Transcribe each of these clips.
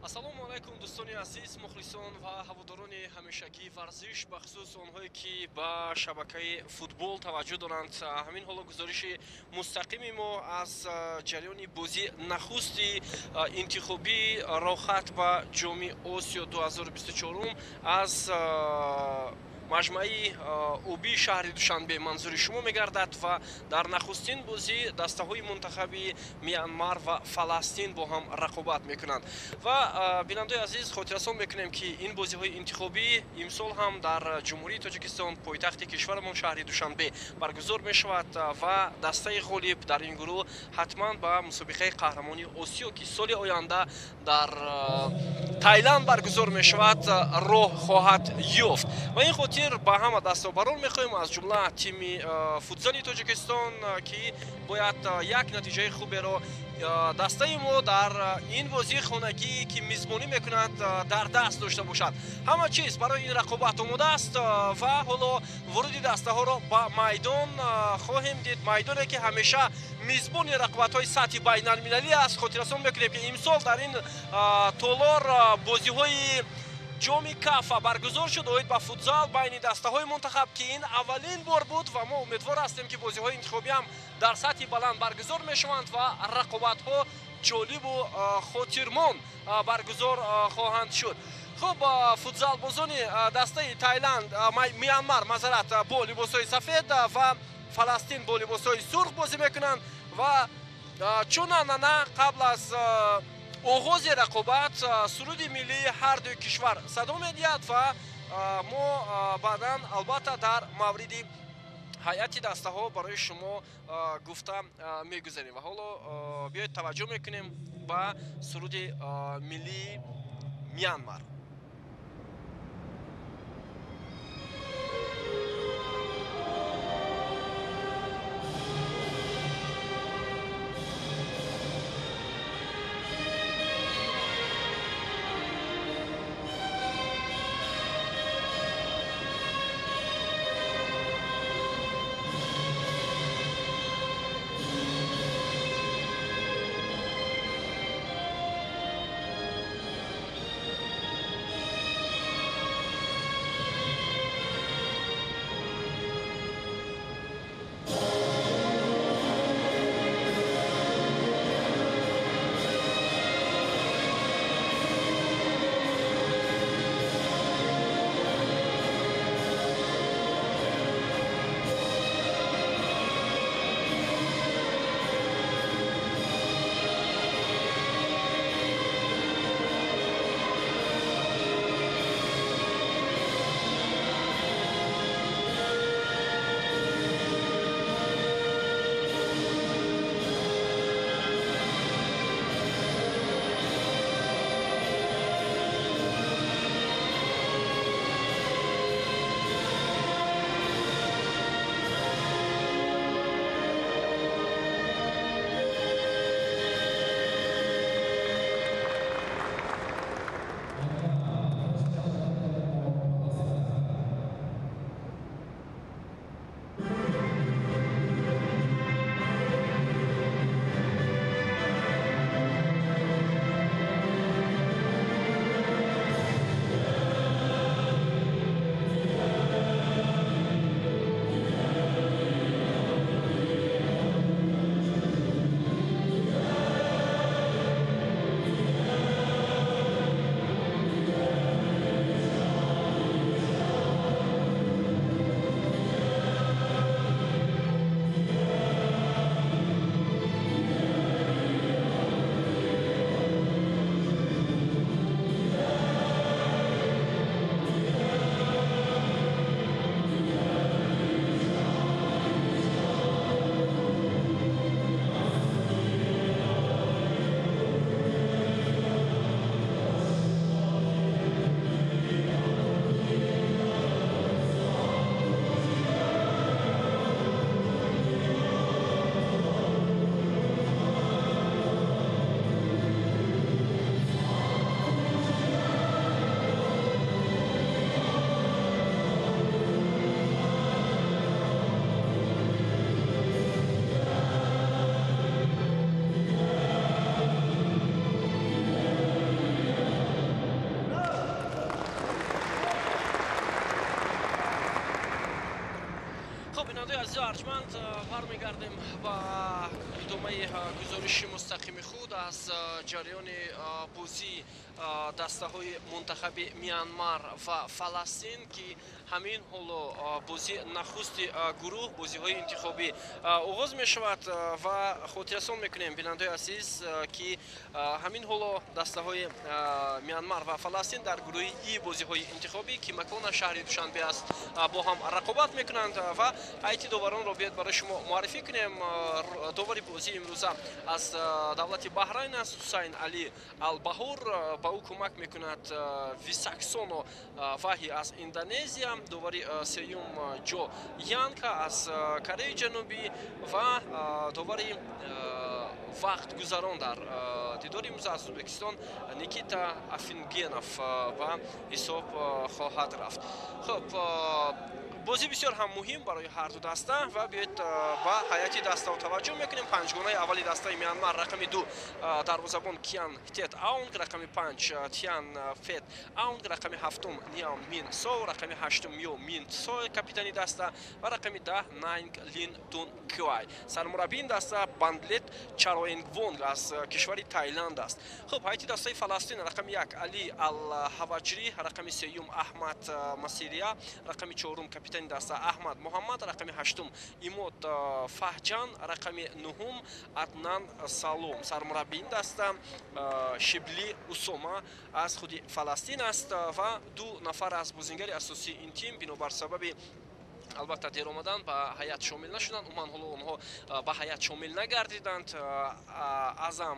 ассалому алайкум дӯстони азиз, мухлисон ва ҳаводорони ҳамешагии варзиш, бахусус онҳое ки ба шабакаи футбол таваҷҷӯҳ доранд. Ҳамин ҳоло гузориши мустақими мо аз ҷараёни бозии нахусти интихобии рохат ба ҷоми Осиё 2024 аз маҷмаи оби шаҳри Душанбе манзури шумо мегардад ва дар нахустин бозӣ дастаҳои мунтахаби Миянмар ва Фаластин бо ҳам рақобат мекунанд. Ва бинандаи азиз, хотиррасон мекунем ки ин бозиҳои интихобӣ имсол ҳам дар ҷумҳурии Тоҷикистон, пойтахти кишварамон шаҳри Душанбе баргузор мешавад ва дастаи ғолиб дар ин гурӯҳ ҳатман ба мусобиқаи қаҳрамонии Осиё ки соли оянда дар Таиланд баргузор мешавад роҳ хоҳад ёфт. Ва ин хотир ба ҳама дастовбарон мехоҳем аз ҷумла тими футзали Тоҷикистон ки бояд як натиҷаи хуберо дастаи мо дар ин бозии хонагӣ ки мизбонӣ мекунад дар даст дошта бошад. Ҳама чиз барои ин рақобат омода аст ва ҳоло воруди дастаҳоро ба майдон хоҳем дид. Майдоне ки ҳамеша мизбони рақобатҳои сатҳи байналмилалӣ аст. Хотиррасон мекунем ки имсол дар ин толор бозиҳои ҷоми кафа баргузор шуд оид ба футзал байни дастаҳои мунтахаб ки ин аввалин бор буд ва мо умедвор ҳастем ки бозиҳои интихобиам дар сатҳи баланд баргузор мешаванд ва рақобатҳо ҷолибу хотирмон баргузор хоҳанд шуд. хуб, футзалбозони дастаи Таиланд, Миянмар мазарат бо либосҳои сафед ва Фаластин бо либосҳои сурх бозӣ мекунанд ва чун анъана қабл аз оғози рақобат суруди миллии ҳар ду кишвар садо медиҳад ва мо баъдан албатта дар мавриди ҳайати дастаҳо барои шумо гуфта мегузарем. Ва ҳоло биёед таваҷҷӯҳ мекунем ба суруди миллии Миянмар. خب بیننده عزیز ارجمند برمیگردیم با ادامه گزارش مستقیم خود از جریان بازی دسته های منتخب میانمار و فلسطین که همین حالا بازی نخست گروه بازی های انتخابی آغاز می شود و خاطررسان میکنیم بیننده عزیز که همین حالا دسته های میانمار و فلسطین در گروه ای بازی های انتخابی که مکان شهر دوشنبه است با هم رقابت میکنند و هیئت داوران را بیاید برای شما معرفی کنیم. داوری بازی امروز از دولت بحرین است، حسین علی البهور. با او کمک میکند ویساکسونو واهی از اندونزیا. داوری سیوم جو یانکا از کره جنوبی و داوری وقت گذران در دیدار امروز از ازبکستان نیکیتا افینگینوف و حساب خواهد رفت. خب بازی بسیار هم مهم برای هر دو دسته و بیاید با هیئت دسته و توجه میکنیم. پنجگانه اولی دسته میانمار رقم 2 دروازه‌بان کیان هتت اونگ، رقم 5 تیان فت اونگ، رقم 7 نیام مین سو، رقم 8 میو مین سو کاپیتانی دسته و رقم 10 ناینگ لین دون کوای. سرمربی این دسته باندلت چاروینگوونگ از کشور تایلند است. خب هیئت دسته فلسطین رقم 1 علی الحواجری، رقم 3 احمد مسیریا، رقم 4 کاپیتان دسته احمد محمد، رقم 8 ایمود فهجان، رقم 9 عدنان سالوم. سرمربی این دسته شبلی اسوما از خود فلسطین است و 2 نفر از بازیگری اساسی این تیم بنابر سبب البته دیر آمدن با هیئت شامل نشدند. عموما حالا اونها با هیئت شامل نگردیدند. اعظم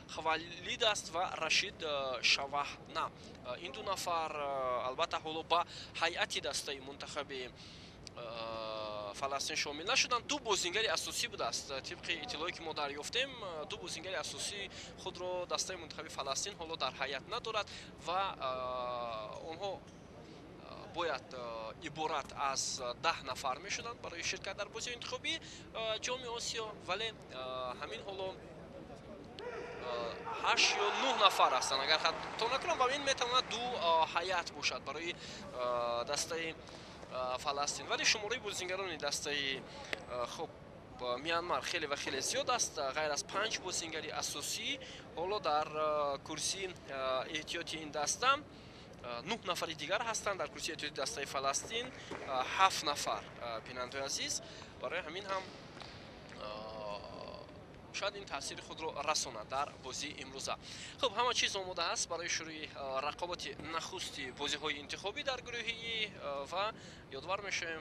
خوالید است و رشید شواهنا. این 2 نفر البته حالا با هیئت دسته منتخب فلسطین شامل نشدند. 2 بازیگر اساسی بود است. طبق اطلاعی که ما دریافتیم 2 بازیگر اساسی خود را دسته منتخب فلسطین حالا در هیئت ندارد و اونها باید عبارت از 10 نفر می شدند برای شرکت در بازی انتخابی جام آسیا، ولی همین حالا 8 یا 9 نفر هستند. اگر خطا نکنم و این میتواند 2 هیئت باشد برای دسته فلسطین، ولی شماره بازیگران دسته خب میانمار خیلی و خیلی زیاد است. غیر از 5 بازیگری اساسی حالا در کرسی احتیاطی این دسته 9 نفر دیگر هستند. در کرسی احتیاطی دسته فلسطین 7 نفر بیننده عزیز. برای همین هم شاید این تاثیر خود را رساند در بازی امروزه. خب همه چیز آماده است برای شروع رقابت نخستی بازی های انتخابی در گروهی و یادوار میشیم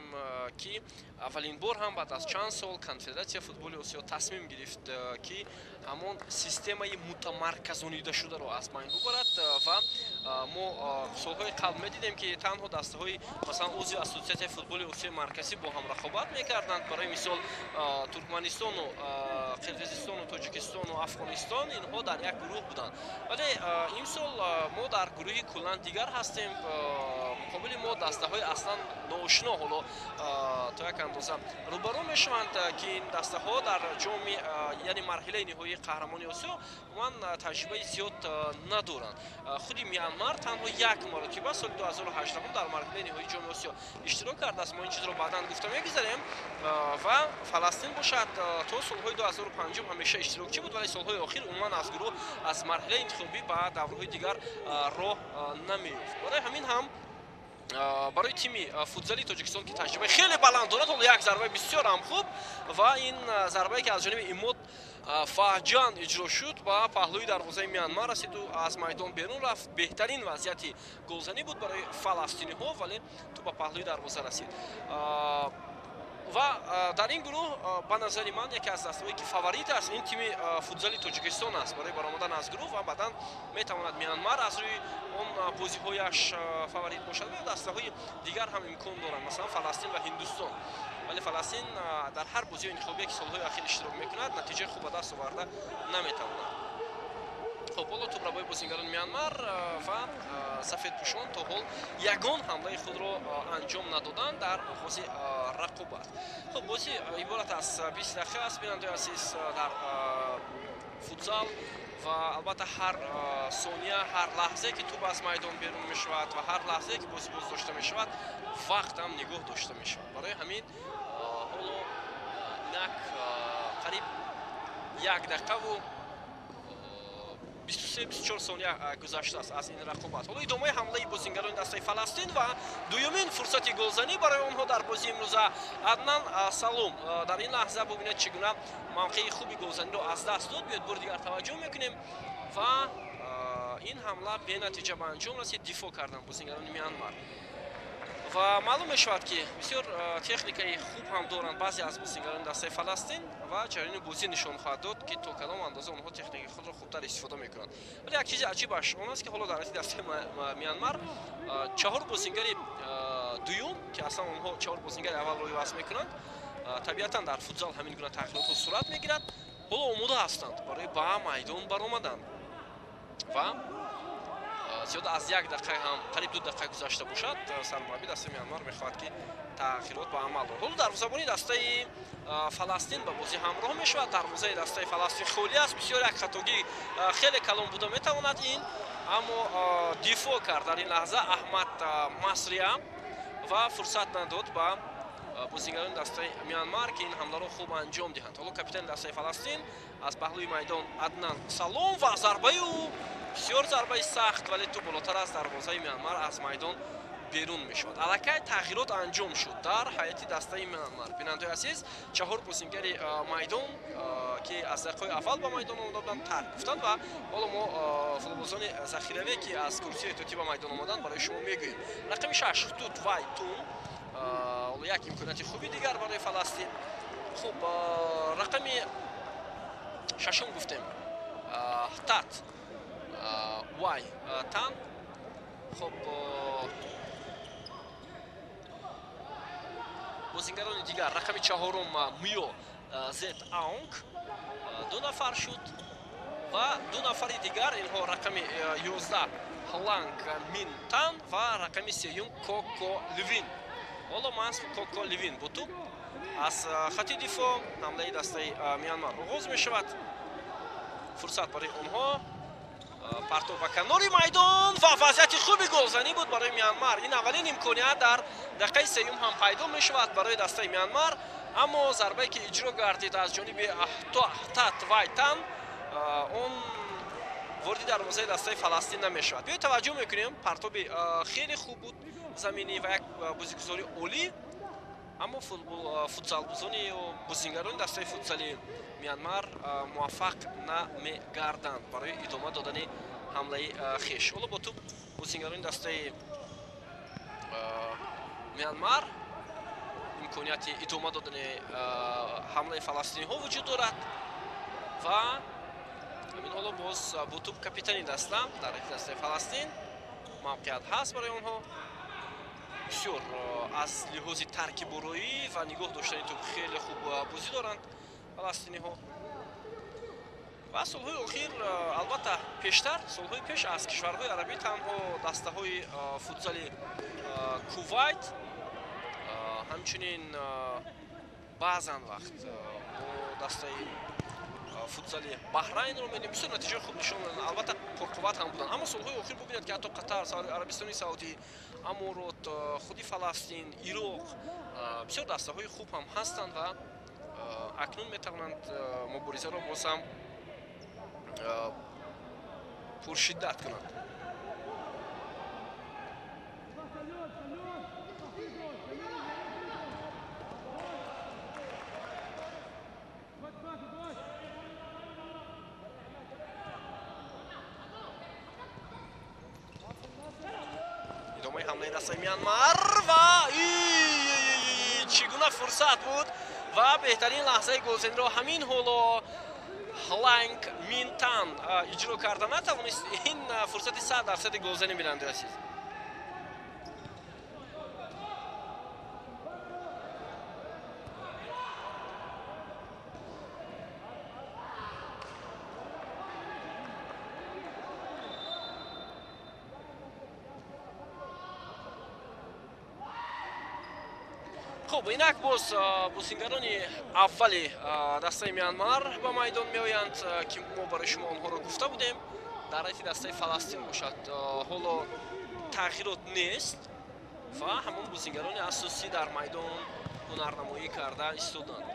که اولین بار هم بعد از چند سال کنفدراسیون فوتبال آسیا تصمیم گرفت که همون سیستم متمرکزانیده شده را از بین ببرد و ما سالهای قبل میدیدیم که تنها دسته های مثلا عضو اسوسیاسیون فوتبال آسیا مرکزی با هم رقابت میکردند. برای مثال ترکمنستان و قرقیزستان و تاجیکستان و افغانستان اینها در یک گروه بودند، ولی این سال ما در گروهی کلا دیگر هستیم. مقابل ما دسته های اصلا ناآشنا حالا تا یک اندازه روبرو میشوند که این دسته ها در جام یعنی مرحله نهایی قهرمانی آسیا من تجربه زیاد ندارند. خود میانمار تنها یک مرتبه سال 2018 در مرحله نهایی جام آسیا اشتراک کرده است. ما این چیز رو بعدا گفتم میگذاریم و فلسطین باشد تا سالهای 2005 همیشه اشتراکچی بود، ولی سالهای اخیر عموما از گروه از مرحله انتخابی به دوره‌های دیگر راه نمی‌یافت. برای همین هم برای تیم فوتزالی تاجیکستان که تجربه خیلی بلند دارد حالا یک ضربه بسیار هم خوب و این ضربه که از جانب ایمود فهجان اجرا شد با پهلوی دروازه میانمار رسید و از میدان بیرون رفت. بهترین وضعیت گلزنی بود برای فلسطینی ها، ولی تو با پهلوی دروازه رسید و در این گروه به نظر من یکی از دسته‌هایی که فاوریت است این تیم فوتزالی تاجیکستان است برای برآمدن از گروه و بعدا میتواند میانمار از روی اون بازی‌هایش فاوریت باشد و دسته‌های دیگر هم امکان دارند مثلا فلسطین و هندوستان، ولی فلسطین در هر بازی انتخابی که سال‌های اخیر اشتراک میکند نتیجه خوب به دست آورده نمیتواند. خب حالا توپربای بازیگران میانمار و سفیدپوشان تا حال یگان حمله خود را انجام ندادند در آغاز رقابت. خب بازی عبارت از 20 دقیقه است بیننده عزیز در فوتزال و البته هر ثانیه هر لحظه که توپ از میدان بیرون می شود و هر لحظه که بازی باز داشته می شود وقت هم نگاه داشته می شود. برای همین حالا اینک قریب 1 دقیقه و 23-24 ثانیه گذشته است از این رقابت. حالا ادامه حمله بازیگران دسته فلسطین و دومین فرصت گلزنی برای آنها در بازی امروز. عدنان سالوم در این لحظه ببینید چگونه موقع خوبی گلزنی رو از دست داد. بیاید بار دیگر توجه میکنیم و این حمله به نتیجه به انجام رسید. دفاع کردن بازیگران میانمار و معلوم می شود که بسیار تکنیکای خوب هم دارند بعضی از بازیگران دسته فلسطین و جریان بازی نشان خواهد داد که تا کدام اندازه آنها تکنیک خود را خوبتر استفاده میکنند. ولی یک چیز عجیبش آن است که حالا در دسته میانمار 4 بازیگر دوم که اصلا آنها 4 بازیگر اول روی وصل میکنند طبیعتا در فوتزال همین گونه تغییرات صورت میگیرد. حالا آماده هستند برای با میدان برآمدن و زیاد از 1 دقیقه هم قریب 2 دقیقه گذشته باشد سرمربی دسته میانمار میخواهد که تأخیرات با عمل دارد. حالا دروازه‌بانی دسته فلسطین به بازی همراه میشود. دروازه دسته فلسطین خالی است. بسیار یک خطاگی خیلی کلان بوده میتواند این اما دفاع کرد در این لحظه احمد مصریه و فرصت نداد با بازیگران دسته میانمار که این حمله را خوب انجام دهند. حالا کاپیتان دسته فلسطین از پهلوی میدان عدنان سالوم و ضربه او بسیار ضربه سخت ولی تو بالاتر از دروازه میانمار از میدان بیرون میشد. الکی تغییرات انجام شد در هیئت دسته میانمار. بیننده عزیز 4 بازیگر میدان که از دقیقه اول به میدان آمدند ترک گفتند و حالا ما فوتبالبازان ذخیروی که از کرسی احتیاطی به میدان آمدند برای شما میگوییم. رقم 6 توت وایتون یک امکانات خوبی دیگر برای فلسطین. خب رقم 6 گفتیم تات وای تان. خب بازیگران دیگر رقم 4 میو زد آنک 2 نفر شد و 2 نفر دیگر اینها رقم 11 هلانگ مین تان و رقم 3 کوکو لوین. حالا منصب کوکو لوین با توپ از خط دفاع حمله دسته میانمار آغاز می شود. فرصت برای آنها پرتو به کنار میدان و وضعیت خوبی گلزنی بود برای میانمار. این اولین امکانیت در دقیقه 3 هم پیدا می شود برای دسته میانمار اما ضربه که اجرا گردید از جانب تات وایتان اون وارد دروازه دسته فلسطین نمی شود. بیاید توجه میکنیم پرتاب خیلی خوب بود زمینی و یک بازیگزاری عالی اما فوتزالبازان و بازیگران دسته فوتزالی میانمار موفق نمیگردند برای ادامه دادن حمله خویش. حالا با توپ بازیگران دسته میانمار امکانیت ادامه دادن حمله فلسطینی ها وجود دارد و همین حالا باز با توپ کاپیتانی دسته در دسته فلسطین موقعیت هست برای آنها. بسیار از لحاظ ترکیب‌آرایی و نگاه داشتن توپ خیلی خوب بازی دارند فلسطینی ها و سالهای اخیر البته پیشتر سالهای پیش از کشورهای عربی تنها دسته های فوتزالی کویت همچنین بعضن وقت با دسته فوتزالی بحرین رو می‌بینیم بسیار نتیجه خوب نشون میدن. البته پرقوت هم بودن اما سالهای اخیر ببینید که حتی قطر، عربستان سعودی، امارات، خودی فلسطین، عراق بسیار دسته های خوب هم هستند و اکنون میتوانند مبارزه را باز هم پرشدت کنند. ادامه حمله دسته میانمار و چگونه فرصت بود و بهترین لحظه گلزنی را همین حالا هلانگ مینتان اجرا کرده نتوانست این فرصت 100% گلزنی بیننده عزیز. خب اینک باز بازیگران اولی دسته میانمار به میدان میآیند که ما برای شما آنها را گفته بودیم. در حالت دسته فلسطین باشد حالا تغییرات نیست و همون بازیگران اساسی در میدان هنرنمایی کرده ایستادند.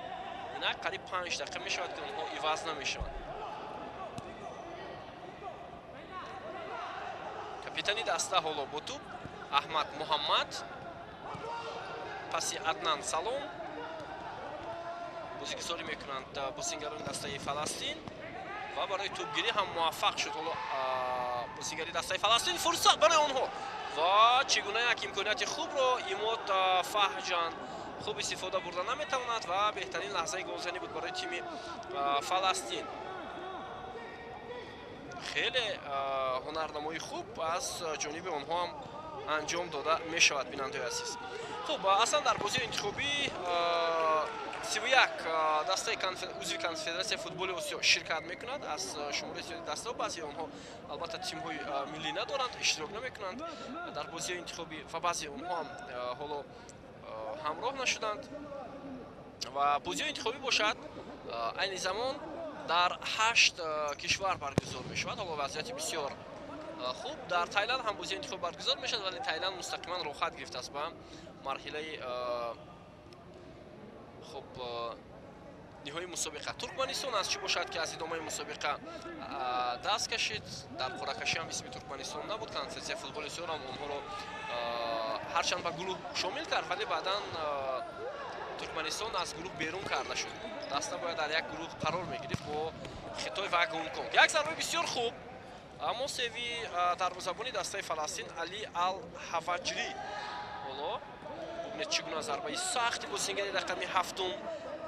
اینک قریب 5 دقیقه می شود که آنها عوض نمی شوند. کاپیتانی دسته حالا با توپ احمد محمد، پسی عدنان سالوم بازیگزاری میکنند بازیگران دسته فلسطین و برای توپگیری هم موفق شد. حالا بازیگری دسته فلسطین فرصت برای آنها و چگونه یک امکانیت خوب رو ایماد فهجان خوب استفاده برده نمیتواند و بهترین لحظه گلزنی بود برای تیم فلسطین. خیلی هنرنمایی خوب از جانب آنها هم انجام داده می شود بیننده عزیز. خب اصلا در بازی انتخابی 31 دسته عضو کنفدراسیای فوتبال آسیا شرکت میکنند. از شماره زیادی دسته و بعضی آنها البته تیم های ملی ندارند، اشتراک نمیکنند در بازی انتخابی و بعضی آنها هم حالا همراه نشدند و بازی انتخابی باشد این زمان در 8 کشور برگزار می شود. حالا وضعیت بسیار خوب در تایلند هم بازی انتخاب برگزار می شود ولی تایلند مستقیما روخت گرفته است به مرحله خب نهایی مسابقه. ترکمنستان از چی باشد که از ادامه مسابقه دست کشید. در قرعه کشی هم اسم ترکمنستان نبود. کنفدراسیای فوتبال آسیا هم آنها را هرچند به گروه شامل کرد ولی بعدا ترکمنستان از گروه بیرون کرده شد. دسته باید در یک گروه قرار می گرفت با خطای و هنگ کنگ. یک ضربه بسیار خوب اما سوی دروازه‌بان دسته فلسطین علی الحوجری. حالا ببینید چگونه ضربه سختی بازیگری رقم 7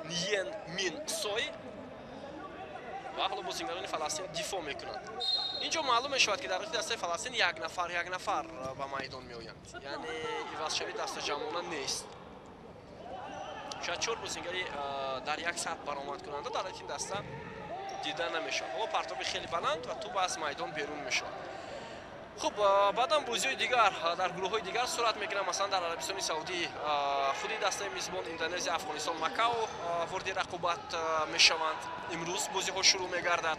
نیین مین سوی و حالا بازیگران فلسطین دفاع میکنند. اینجا معلوم میشود که در دسته فلسطین یک نفر به میدان میآیند، یعنی عوض شوی دسته جمعانه نیست. شاید 4 بازیگری در یک سطح برآمد کننده در این دسته دیده نمیشود. حالا پرتاب خیلی بلند و توپ از میدان بیرون میشود. خب بعدم بازی دیگر در گروه های دیگر صورت میگیره. مثلا در عربستان سعودی خودی دسته میزبان اندونزیا، افغانستان، مکاو وارد رقابت میشوند. امروز بازی ها شروع میگردد.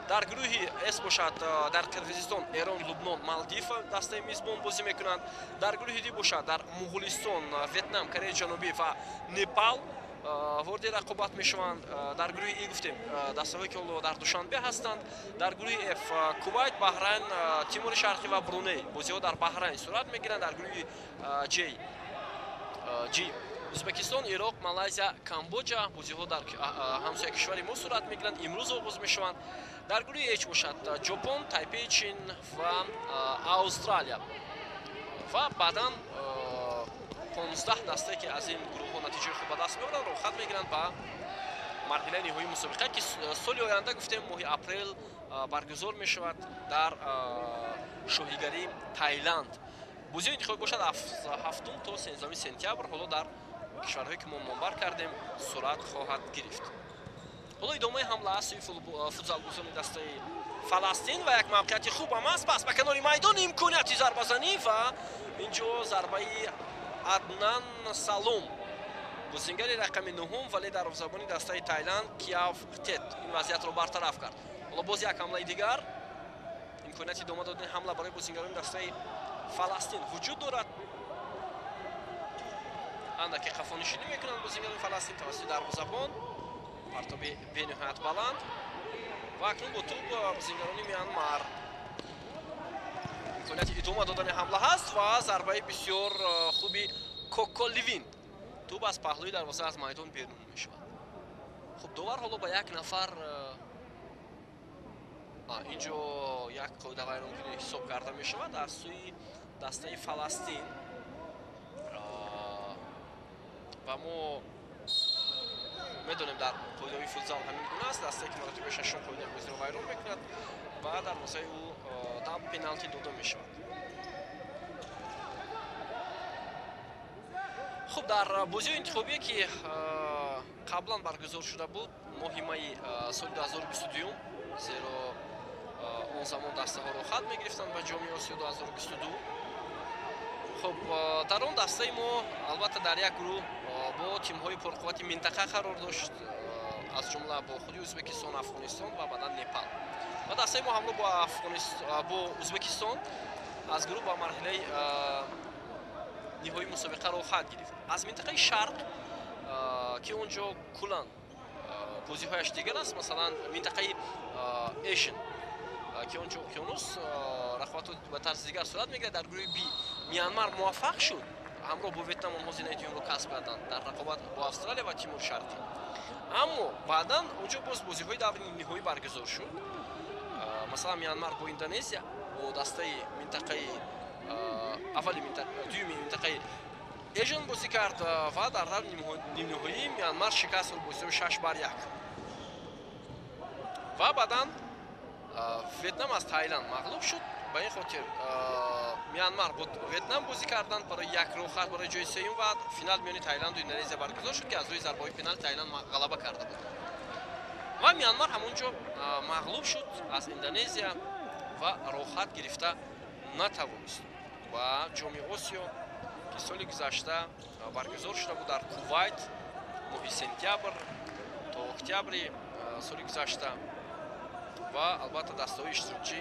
در گروهی اس باشد در قرقیزستان، ایران، لبنان، مالدیو دسته میزبان بازی میکنند. در گروه دی باشد در مغولستان، ویتنام، کره جنوبی و نپال وارد رقابت میشوند. در گروه ای گفتیم دسته‌هایی که در دوشنبه هستند. در گروه اف کویت، بحرین، تیمور شرقی و برونی بازی ها در بحرین صورت میگیرند. در گروه جی ازبکستان، عراق، مالایزیا، کامبوجا بازی ها در همسایه کشور ما صورت میگیرند. امروز آغاز میشوند. در گروه اچ باشد ژاپن، تایپی، چین و استرالیا و بعدا 15 دسته که از این گروه ها نتیجه خوب به دست میارند رو خط میگیرند به مرحله نهایی مسابقه که سال آینده گفتیم ماه اپریل برگزار می شود در شوهیگری تایلند. بازی انتخابی باشد 7 تا 13 سپتامبر حالا در کشورهایی که ما نامبر کردیم صورت خواهد گرفت. حالا ادامه حمله است فوتبالگزان دسته فلسطین و یک موقعیت خوب هم است. پس به کنار میدان امکانیت ضربه زنی و اینجا ضربه عدنان سالوم بازیگر رقم 9 ولی دروازه‌بان دسته تایلند کیاو تت این وضعیت را برطرف کرد. حالا باز یک حمله دیگر امکانیت ادامه دادن حمله برای بازیگران دسته فلسطین وجود دارد. اندکی قفانشینی میکنند بازیگران فلسطین توسط دروازه‌بان. پرتاب بینهایت بلند و اکنون با توپ بازیگران میانمار امکانیت ادامه دادن حمله هست و ضربه بسیار خوبی کوکولیوین توپ از پهلوی دروازه از میدان بیرون میشود. خب دوباره حالا با یک نفر اینجا یک قاعده غیرممکن حساب کرده میشود از سوی دسته فلسطین و ما میدونیم در قاعده فوتبال همین گونه است. دسته که مراتب ششم قاعده بازی رو ویران میکند و در موضع او دم پنالتی داده میشود. خب در بازی انتخابی که قبلا برگزار شده بود ماه می سال 2022 زیرا اون زمان دسته ها رو خط میگرفتند به جام آسیا 2022. خب در اون دسته ما البته در یک گروه бо тимҳои пурқуввати минтақа қарор дошт, аз ҷумла бо худи Ӯзбекистон, Афғонистон ва баъдан Непал. ва дастаи мо ҳамроҳ бо Ӯзбекистон аз гурӯҳ ба марҳилаи ниҳоии мусобиқа роҳ хоҳад гирифт. Аз минтақаи шарқ ки онҷо куллан бозиҳояш дигар аст, масалан минтақаи Asian ки онҷо уқёнус рақобатот ба тарзи дигар сурат мегирад. Дар гурӯҳи Б Мианмар муваффақ шуд, ҳамроҳ бо Ветнам онҳо зинаи дуюмро касб карданд дар рақобат бо Австралия ва Тимур Шарқӣ. Аммо баъдан онҷо боз бозиҳои даври ниҳоӣ баргузор шуд. Масалан Мианмар бо Индонезия бо дастаи минтақаи дуюми минтақаи Asian бозӣ кард ва дар равни нимниҳоӣ Мианмар шикастро бо ҳисоби 6-1. ва баъдан Ветнам аз Тайланд мағлуб шуд. ба ин хотир Мианмар бо Ветнам бозӣ карданд барои як роҳхат барои ҷои сеюм ва финал миёни Тайланду Индонезия баргузор шуд ки аз рӯи зарбаҳои пенал Тайланд ғалаба карда буд. ва Мианмар ҳамонҷо мағлуб шуд аз Индонезия ва роҳхат гирифта натавонист. ва ҷоми Осиё ки соли гузашта баргузор шуда буд дар Кувайт моҳи сентябр то октябри соли гузашта ва албатта дастаҳои иштирокчӣ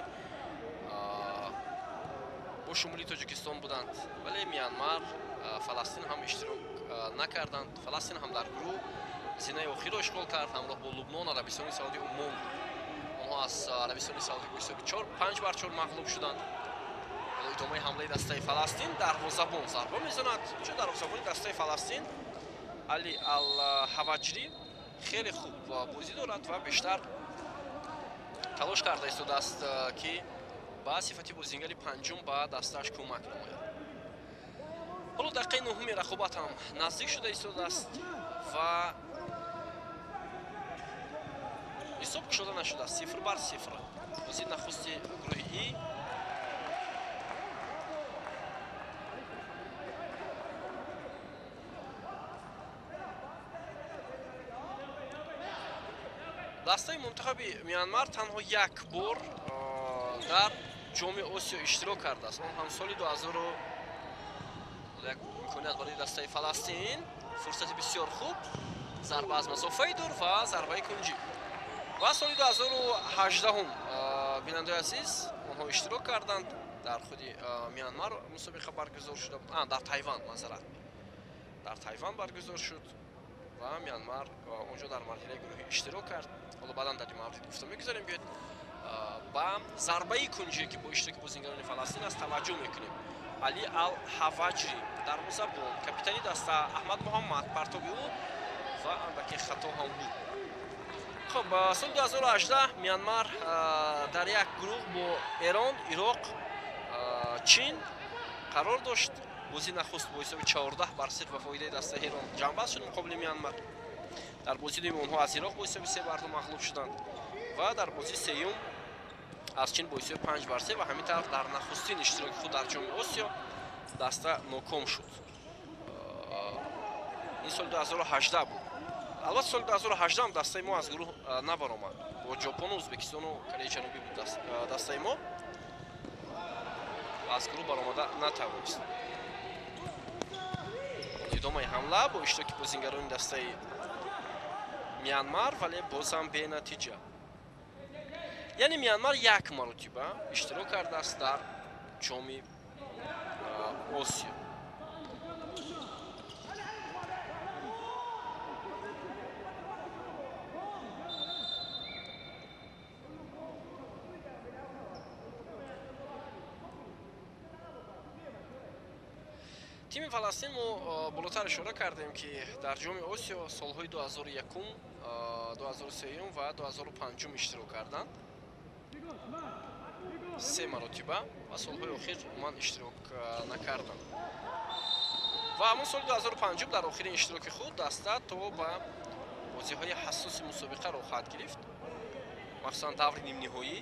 бо шумули Тоҷикистон буданд, вале Мианмар, Фаластин ҳам иштирок накарданд. Фаластин ҳам дар гурӯҳ зинаи охирро ишғол кард ҳамроҳ бо Лубнон, Арабистони Саудӣ, Умон. онҳо аз Арабистони Саудӣ бо ҳисоби 5-4 мағлуб шуданд. идомаи ҳамлаи дастаи Фаластин дарвозабон зарба мезанад. чо дарвозабони дастаи Фаластин Али Ал-Ҳаваҷри хеле хуб бозӣ дорад ва бештар талош карда истодааст ки ба сифати бозингари панҷум ба дастааш кӯмак намояд. ҳоло дақиқаи нӯҳуми рақобат ҳам наздик шуда истодааст ва ҳисоб кушода нашудааст 0-0. бозии нахусти гурӯҳи И дастаи мунтахаби Мианмар танҳо як бор дар ҷоми Осиё иштирок кардааст. он ҳам соли 2000 як имконият барои дастаи Фаластин, фурсати бисёр хуб, зарба аз масофаи дур ва зарбаи кунҷӣ. ва соли 2018 бинандаи азиз онҳо иштирок карданд дар худи Мианмар мусобиқа баргузор шуда буд. Дар Тайван, маъзарат, дар Тайван баргузор шуд ва Мианмар онҷо дар марҳилаи гурӯҳӣ иштирок кард. ҳоло баъдан дар ин маврид гуфта мегузарем. биёед ба зарбаи кунҷие ки бо иштироки бозингарони Фаластин аст таваҷҷӯҳ мекунем. Али Ал-Ҳаваҷри дарвозабон, капитани даста Аҳмад Муҳаммад партоби ӯ ва андаке хато ҳам буд. хоб соли 2018 Мианмар дар як гурӯҳ бо Эрон, Ироқ, Чин қарор дошт. бозии нахуст бо ҳисоби 14-0 ба фоидаи дастаи Эрон ҷанбаст шуд муқобили Мианмар. дар бозии дуюм онҳо аз Ироқ бо ҳисоби 3-2 мағлуб шуданд ва дар бозии сеюм аз Чин бо ҳисоби 5-3 ва ҳамин тавр дар нахустин иштироки худ дар ҷоми Осиё даста ноком шуд. ин соли 2018 буд. албатта соли 2018 ҳам дастаи мо аз гурӯҳ набаромад. бо Ҷопону Ӯзбекистону Кореяи Ҷанубӣ буд дастаи мо аз гурӯҳ баромада натавонист. идомаи ҳамла бо иштироки бозингарони дастаи Мианмар, вале бозам бенатиҷа. яъне Мианмар як маротиба иштирок кардааст дар ҷоми Осиё. тими Фаластин мо болотар ишора кардем ки дар ҷоми Осиё солҳои 2001, 2003 ва 2005 иштирок карданд. 3 маротиба ва солҳои охир умуман иштирок накарданд. ва ҳамон соли 2005 дар охирин иштироки худ даста то ба бозиҳои ҳассоси мусобиқа роҳ хоҳад гирифт, махсусан даври нимниҳоӣ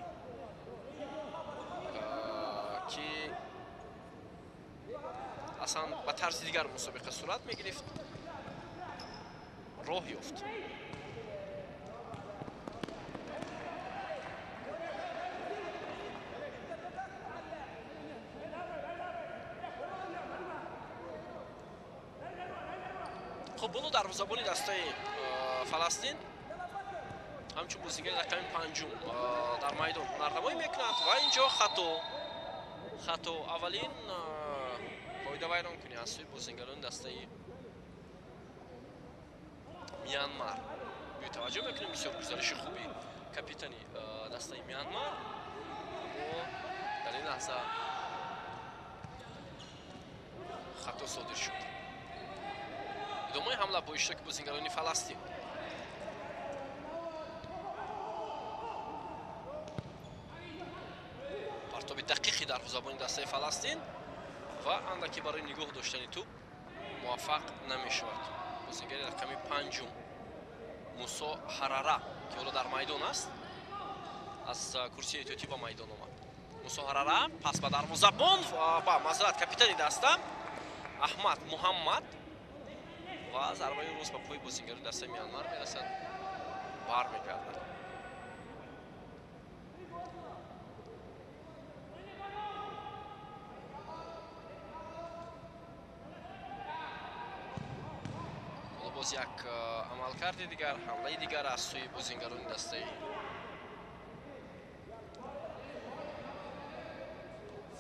ки аслан ба тарзи дигар мусобиқа сурат мегирифт, роҳ ёфт. хоб боло дарвозабони дастаи Фаластин ҳамчун бозигари рақами панҷум дар майдон нардамоӣ мекунад ва инҷо хато аввалин қоида вайронкунӣ аз сӯи бозигарони дастаи Мянмар. Таваҷҷӯҳ мекунем бисёр гузариши хуби капитани дастаи Мянмар. Аммо дар ин лаҳза хато содир шуд. идомаи ҳамла бо иштироки бозигарони Фаластин. партоби дақиқи дарвозабони дастаи Фаластин ва андаке барои нигоҳ доштани тӯб муваффақ намешавад. бозигари рақами панҷум Мусо Ҳарара ки ҳоло дар майдон аст, аз курсии эҳтиётӣ ба майдон омад. Мусо Ҳарара пас ба дарвозабон ба мазорат капитани даста Аҳмад Муҳаммад ва зарбаи рост ба пои бозигарони дастаи Мянмар мерасад, бармегардад. боз як амалкарди дигар, ҳамлаи дигар аз сӯи бозигарони дастаи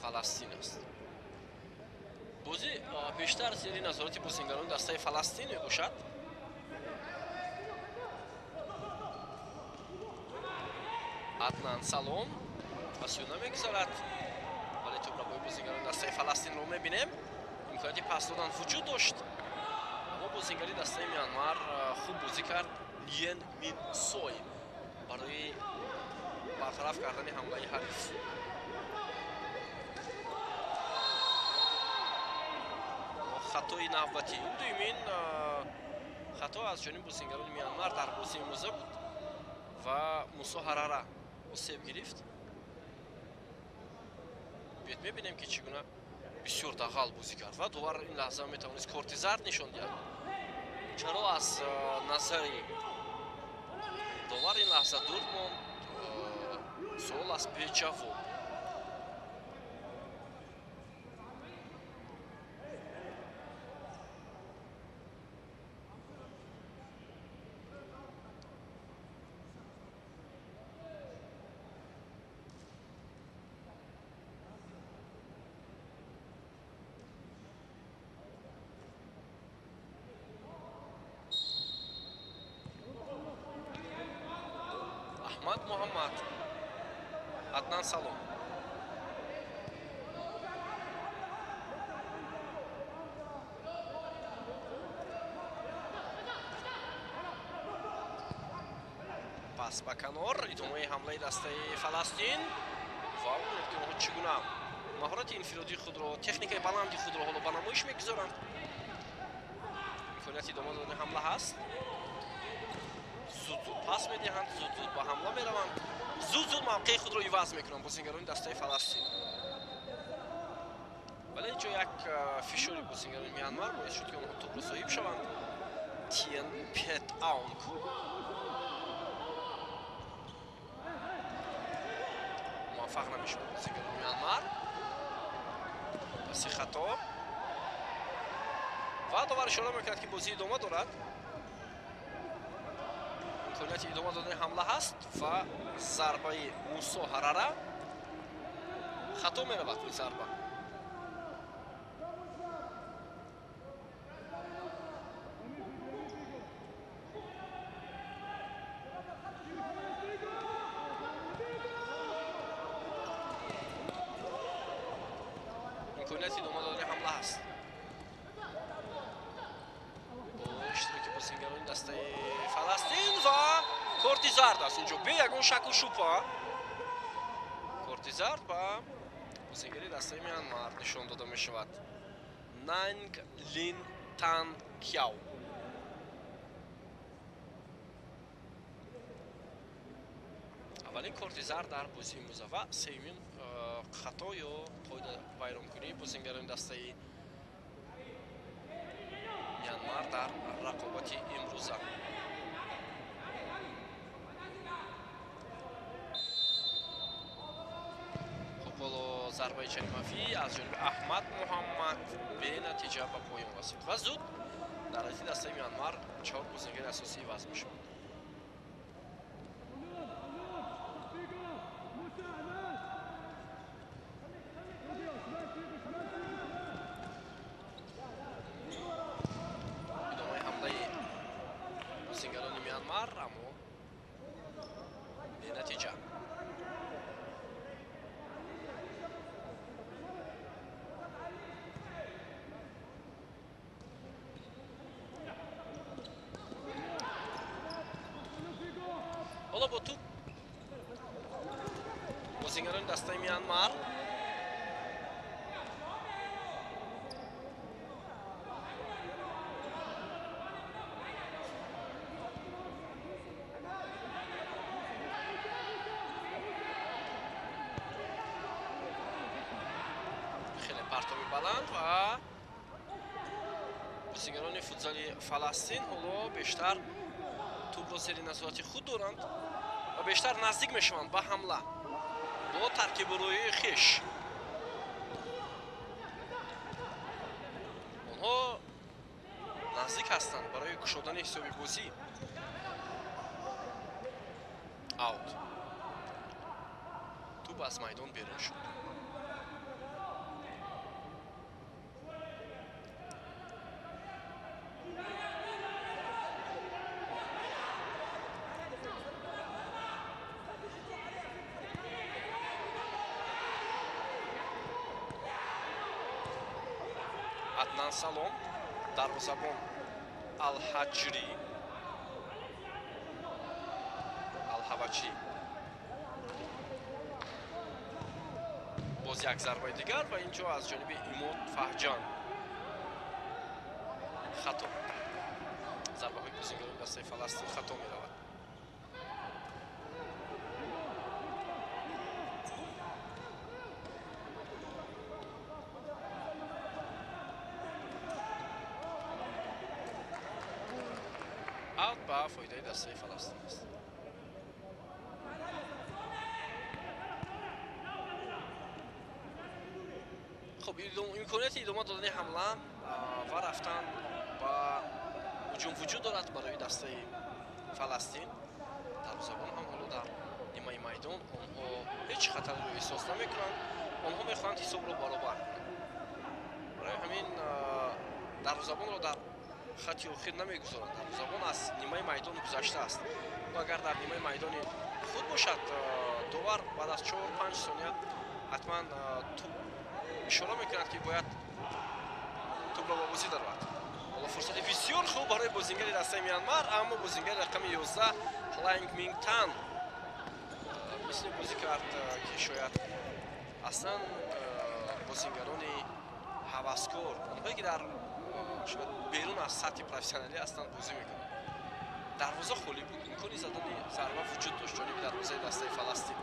Фаластин аст. бозӣ бештар зери назорати бозигарони дастаи Фаластин мебошад. Аднан Салом аз ё намегзарад, вале тӯбра бои бозигарони дастаи Фаластинро мебинем. имконияти пас додан вуҷуд дошт. бозигари дастаи Мянмар хуб бозӣ кард. Лиен Мин Сой барои бартараф кардани ҳамлаи ҳариф. хатои навбатӣ дуюмин хато аз ҷониби бозигарони Мянмар дар бозии имрӯза буд ва Мусо Ҳарара осеб гирифт. биёед мебинем ки чӣ гуна бисёр дағал бозӣ кард ва довар ин лаҳза метавонист корти зард нишон диҳад. чаро аз назари довар ин лаҳза дур монд? суол аст беҷавоб. Аҳмад Муҳаммад, Аднан Салом. пас ба канор, идомаи ҳамлаи дастаи Фаластин ва бинед ки онҳо чӣ гуна маҳорати инфиродии худро, техникаи баланди худро ҳоло ба намоиш мегузоранд. имконияти идома додани ҳамла ҳаст. зуд пас медиҳанд, зуд ба ҳамла мераванд, зуд мавқеи худро иваз мекунанд бозигарони дастаи Фаластин. вале инҷо як фишори бозигарони Мянмар боис шуд ки онҳо тӯбро соҳиб шаванд. Тиен Пет Аунг муваффақ намешавад бозигарони Мянмар. паси хато ва довар ишора мекунад ки бозӣ идома дорад. имконияти идома додани ҳамла ҳаст ва зарбаи Мусо Ҳарара хато меравад. ин зарба имконияти идома додани ҳамла ҳаст. бо иштироки бозигарони дастаи Фаластин ва корти зард аст инҷо бе ягон шаку шубҳа. корти зард ба бозигари дастаи Мянмар нишон дода мешавад. Нанг Лин Тан Кяо. аввалин корти зард дар бозии имрӯза ва сеюмин хато ё қоида вайронкунии бозигарони дастаи Мянмар дар рақобати имрӯза. ҳоло зарбаи ҷаримавӣ аз ҷониби Аҳмад Муҳаммад бенатиҷа ба поён расид ва зуд дар ҳолати дастаи Мианмар 4 гузингари асосӣ вазъ мешаванд. идомаи ҳамлаи гузингарони Мианмар аммо бенатиҷа. ҳоло бо туп бозингарони дастаи Мианмар хеле партови баланд ва бозингарони футзали Фаластин ҳоло бештар тупро зери назорати худ доранд ва бештар наздик мешаванд ба ҳамла бо таркибурӯии хиш. онҳо наздик ҳастанд барои кушодани ҳисоби бозӣ. аут. туп аз майдон берун шуд. Аднан Салом, дарвозабон Алҳаҷри, Алҳавачи. боз як зарбаи дигар ва инҷо аз ҷониби Имод Фаҳҷон. хато. зарбаҳои бозингарони дастаи Фаластин хато меравад. аут ба фоидаи дастаи Фаластин аст. хуб, имконияти идома додани ҳамла ва рафтан ба ҳуҷум вуҷуд дорад барои дастаи Фаластин. дарвозабон ҳам ҳоло дар нимаи майдон онҳо ҳеҷ хатареро эҳсос намекунанд. онҳо мехоҳанд ҳисобро баробар кунанд. барои ҳамин дарвозабонро дар хати охир намегузоранд. дарвозабон аз нимаи майдон гузашта аст. агар дар нимаи майдони худ бошад, довар баъд аз 4-5 сония ҳатман ишора мекунад ки бояд тупро ба бозӣ даровад. ҳоло фурсати бисёр хуб барои бозингари дастаи Мианмар, аммо бозингари рақами 11 Ҳланг Мингтан мисли бозӣ кард ки шояд аслан бозингарони ҳаваскор, онҳое ки дар шояд берун аз сатҳи профессионалӣ ҳастанд бозӣ мекунанд. дарвоза холӣ буд, имкони задани зарба вуҷуд дошт ҷониби дарвозаи дастаи Фаластин.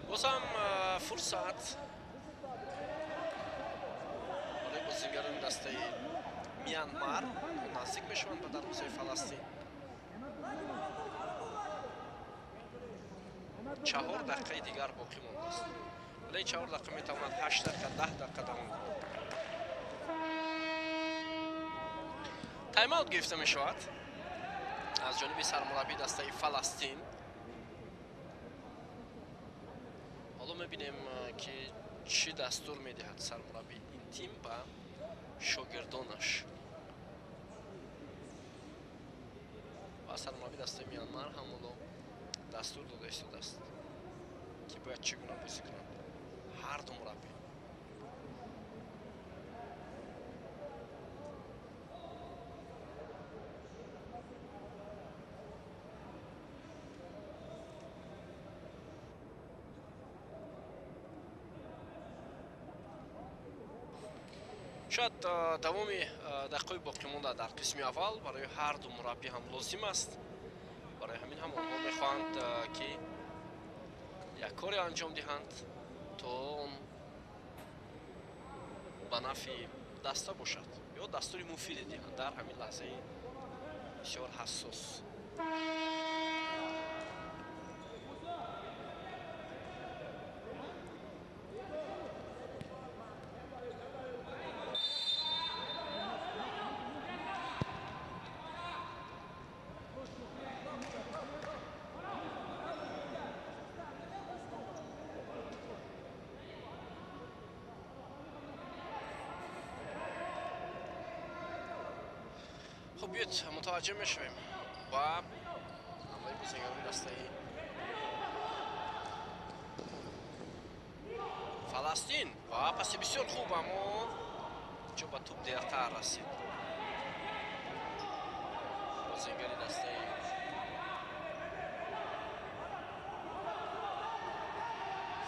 бозам фурсат барои бозингарони дастаи Мианмар наздик мешаванд ба дарвозаи Фаластин. 4 дақиқаи дигар боқӣ мондааст. вале 4 дақиқа метавонад 8 дақиқа 10 дақиқа давом кунад. таймаут гирифта мешавад аз ҷониби сармураббии дастаи Фаластин. ҳоло мебинем ки чӣ дастур медиҳад сармураббии ин тим ба шогирдонаш. ва сармураббии дастаи Мианмар ҳам ҳоло дастур дода истодааст ки бояд чӣ гуна бозӣ кунанд ҳар ду мураббӣ. шояд давоми дақиқаи боқимонда дар қисми аввал барои ҳар ду мураббӣ ҳам лозим аст. барои ҳамин ҳам онҳо мехоҳанд ки як коре анҷом диҳанд, то он ба нафи даста бошад ё дастури муфиде диҳанд дар ҳамин лаҳзаи бисёр ҳассос. خب بیایید متوجه میشویم با حمله بازیگران دسته فلسطین و پاسی بسیار خوب اما جو با توپ دیرتر رسید. بازیگری دسته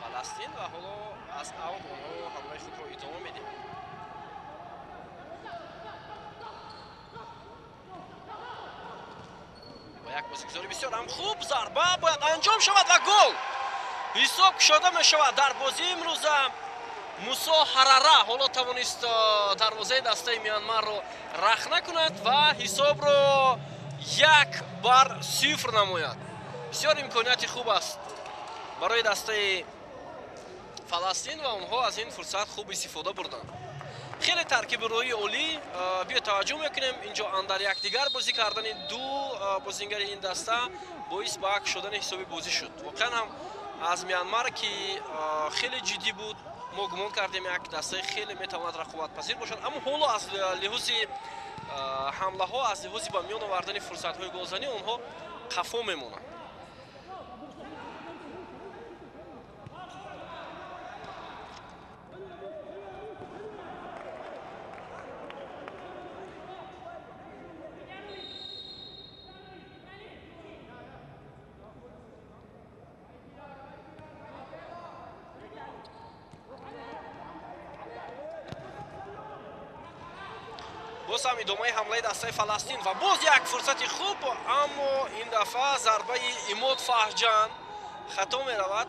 فلسطین و حالا از اول اونها حمله خود رو ادامه میدیم. یک بازیگزاری بسیار هم خوب ضربه باید انجام شود و گل حساب شده می شود در بازی امروز. موسی حراره حالا توانست دروازه دسته میانمار رو رخنه کند و حساب رو 1-0 نماید. بسیار امکانیت خوب است برای دسته فلسطین و اونها از این فرصت خوب استفاده بردند. خیلی ترکیب روی اولی بیا توجه میکنیم اینجا اندر یک دیگر بازی کردن دو بازیگر این دسته باعث به یک شدن حسابی بازی شد. واقعا هم از میانمار که خیلی جدی بود ما گمان کردیم یک دسته خیلی میتواند رقابت پذیر باشد، اما حالا از لحاظ حمله ها از لحاظ به میان آوردن فرصت های گلزنی اونها قفا میمونند. باز هم ادامه حمله دسته فلسطین و باز یک فرصت خوب، اما این دفعه ضربه اماد فهجان خطا می رود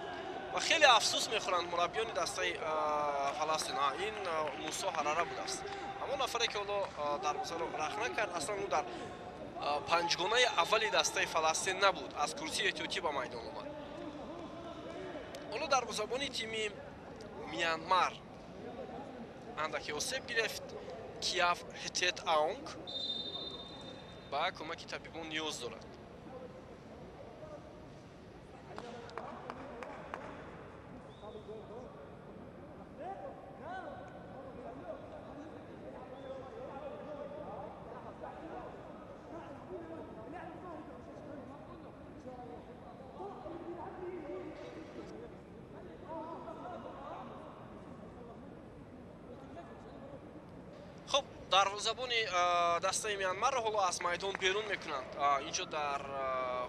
و خیلی افسوس میخورند مربیان دسته فلسطین. این موسی حراره بود است، اما نفری که حالا دروازه رو رخنه کرد اصلا او در پنجگانه اولی دسته فلسطین نبود، از کرسی احتیاطی به میدان اومد. حالا دروازه‌بان تیم میانمار اندکی آسیب گرفت. کیاف هتت آونگ با کمک طبیبان نیاز دارد. خب دروازه‌بان دسته میانمار را حالا از میدان بیرون میکنند. اینجا در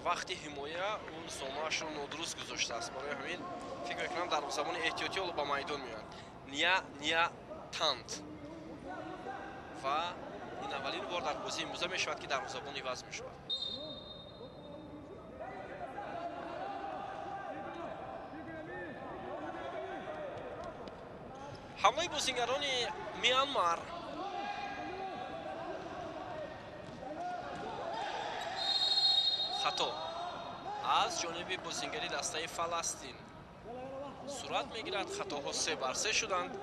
وقت حمایه اون زمانش رو نادرست گذاشته است، برای همین فکر میکنم دروازه‌بان احتیاطی حالا با میدان میاد. نیا تاند و این اولین بار در بازی امروز میشود که دروازه‌بان عوض میشود. حمله بازیگران میانمار خطا از جانب بازیگری دسته فلسطین صورت میگیرد. خطاها 3-3 شدند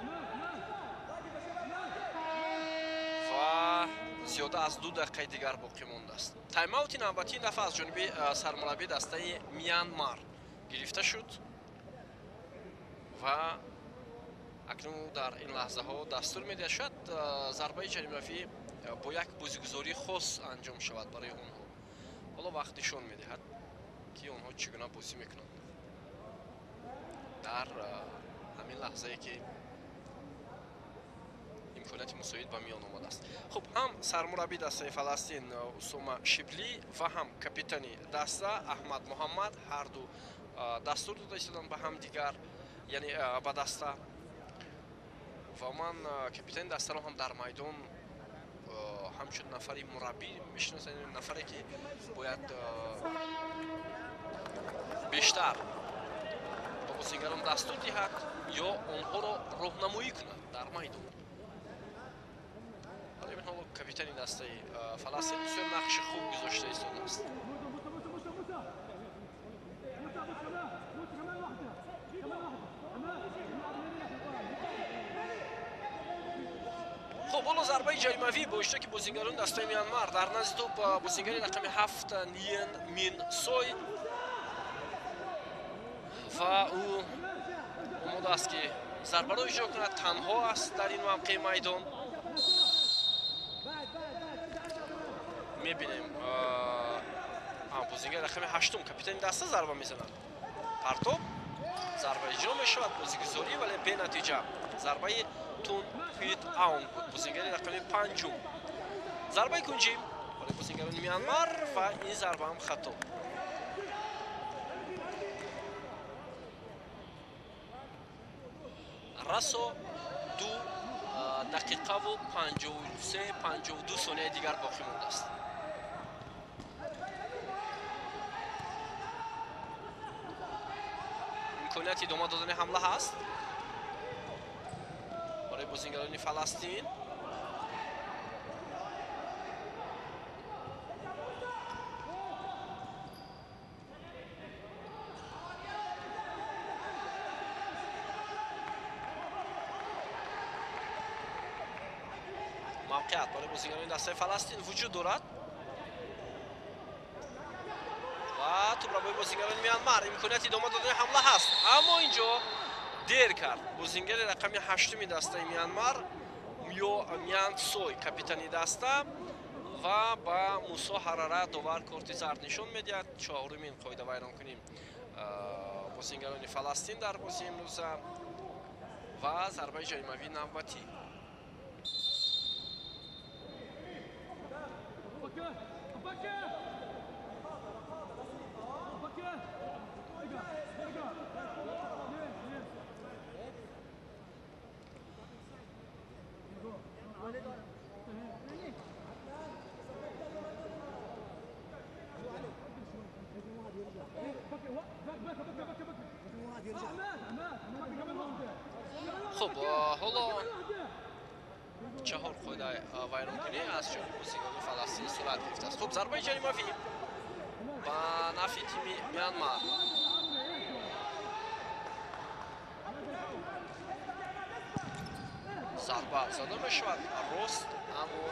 و زیاده از 2 دقیقه دیگر باقی مانده است. تایم اوت نوبتی این دفعه از جانب سرمربی دسته میانمار گرفته شد و اکنون در این لحظه ها دستور میده شد ضربه جریمه‌ای با یک بازیگزاری خاص انجام شود برای اونها. حالا وقت نشان میدهد که اونها چگونه بازی میکنند در همین لحظه ای که امکانات مساعد به میان آمده است. خب هم سرمربی دسته فلسطین اسامه شبلی و هم کاپیتان دسته احمد محمد هر دو دستور داده شدند به هم دیگر، یعنی به دسته، و من کاپیتان دسته رو هم در میدان همچون نفری مربی میشناسم، نفری که باید بیشتر با бозингарон дастур диҳад ё онҳоро роҳнамоӣ кунад дар майдон. ҳоло капитани дастаи Фаластин бисёр нақши хуб гузошта истодааст. خب حالا ضربه جایموی با اشتراک بازیگران دستای میانمار در نزد توپ بازیگری رقم 7 نین مین سوی و او آماده است که ضربه را اجرا کند. تنها است در این موقع میدان. میبینیم بازیگر رقم 8 کاپیتان دسته ضربه میزند. پرتاب ضربه اجرا میشود بازیگزاری ولی به نتیجه ضربه تون پیت آون بود. بازیگری رقم 5 ضربه کنجی ولی بازیگران میانمار و این ضربه هم خطا. راسو 2 دقیقه و 53-52 ثانیه دیگر باقی مانده است. امکانیت ادامه دادن حمله هست برای بازیگران فلسطین. موقعیت برای بازیگران دسته فلسطین وجود دارد و توپ را برای بازیگران میانمار. امکانیت ادامه دادن حمله هست اما اینجا دیر کرد بازیگر رقم 8 دسته میانمار میان سوی کاپیتانی دسته و با موسی حرارت دوبار کارت زرد نشان میدهد. چهارمین قاعده ویران کنیم بازیگران فلسطین در بازی امروز و ضربه جایموی نوبتی. خب حالا چهار قاعده ویران کنی از جانب بازیگران فلسطین صورت گرفته است. خب ضربه جایموی با نفع تیم میانمار. ضربه زده میشود راست اما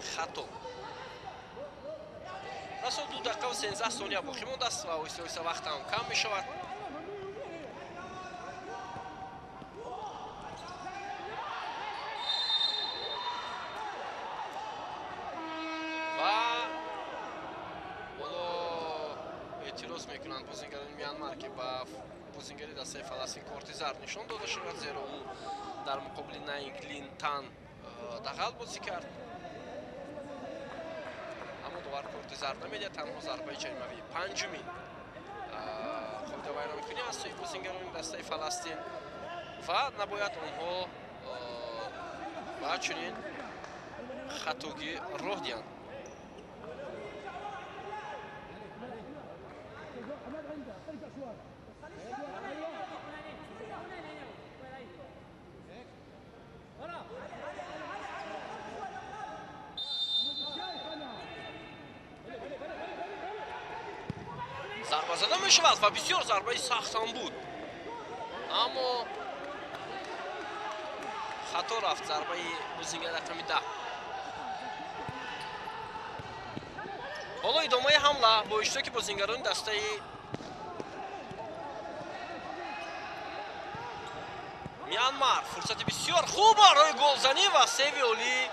خطا. راسو 2 دقیقه و 13 ثانیه باقی مانده است و آهسته وقت هم کم میشود. اعتراض میکنند بازیگران میانمار که با بازیگری دسته فلسطین کارت زرد نشان داده شود زیرا او در مقابل ناینگلین تن دخل بازی کرد اما دوباره کارت زرد نمیده. تنها ضربه جایموی پنجمین قاعده ویران کنی از سوی بازیگران دسته فلسطین و نباید آنها با چنین خطاگی راه دهند. ضربه زده می شود و بسیار ضربه سخت هم بود اما خطا رفت. ضربه بازیگر رقم 10. حالا ادامه حمله با اشتراک بازیگران دسته میانمار. فرصت بسیار خوب برای گلزنی و سیو عالی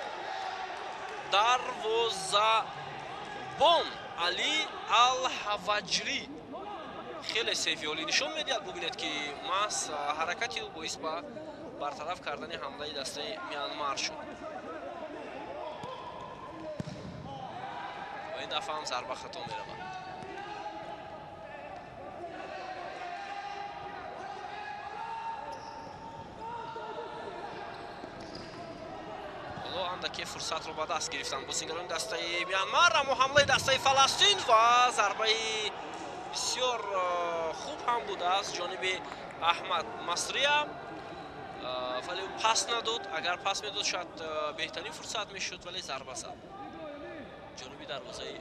دروازه‌بان علی الحوجری. خیلی سیو عالی نشان میدهد. ببینید که محض حرکتی او باعث به برطرف کردن حمله دسته میانمار شد و این دفعه هم ضربه خطا میرود. اندکی فرصت رو به دست گرفتن بازیگران دسته میانمار اما حمله دسته فلسطین و ضربه بسیار خوب ҳам будааст ҷониби аҳмад масриям, вале пас надод. Агар пас медод шояд беҳтарин фурсат мешуд, вале зарба зад ҷониби дарвозаи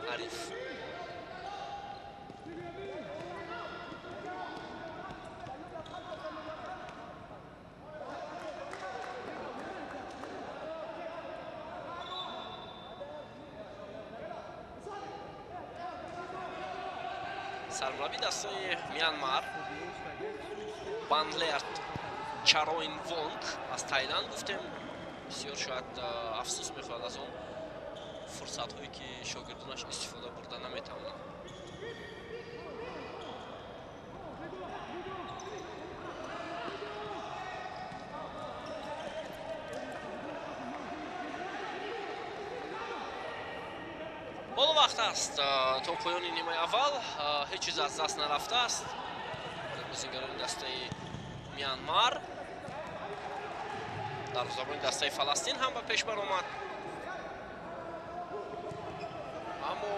ҳариф. сармурабби дастаи Мянмар Банлерт Чароинвонг аз Таиланд гуфтем. бисёр шояд афсӯс мехоҳад аз он фурсатҳое ки шогирдонаш истифода бурда наметавонанд. мол вақт аст то поёни нимаи аввал. ҳеҷ чиз аз даст нарафтааст. бозингарони дастаи Мянмар, дарвозабони дастаи Фаластин ҳам ба пеш баромад. аммо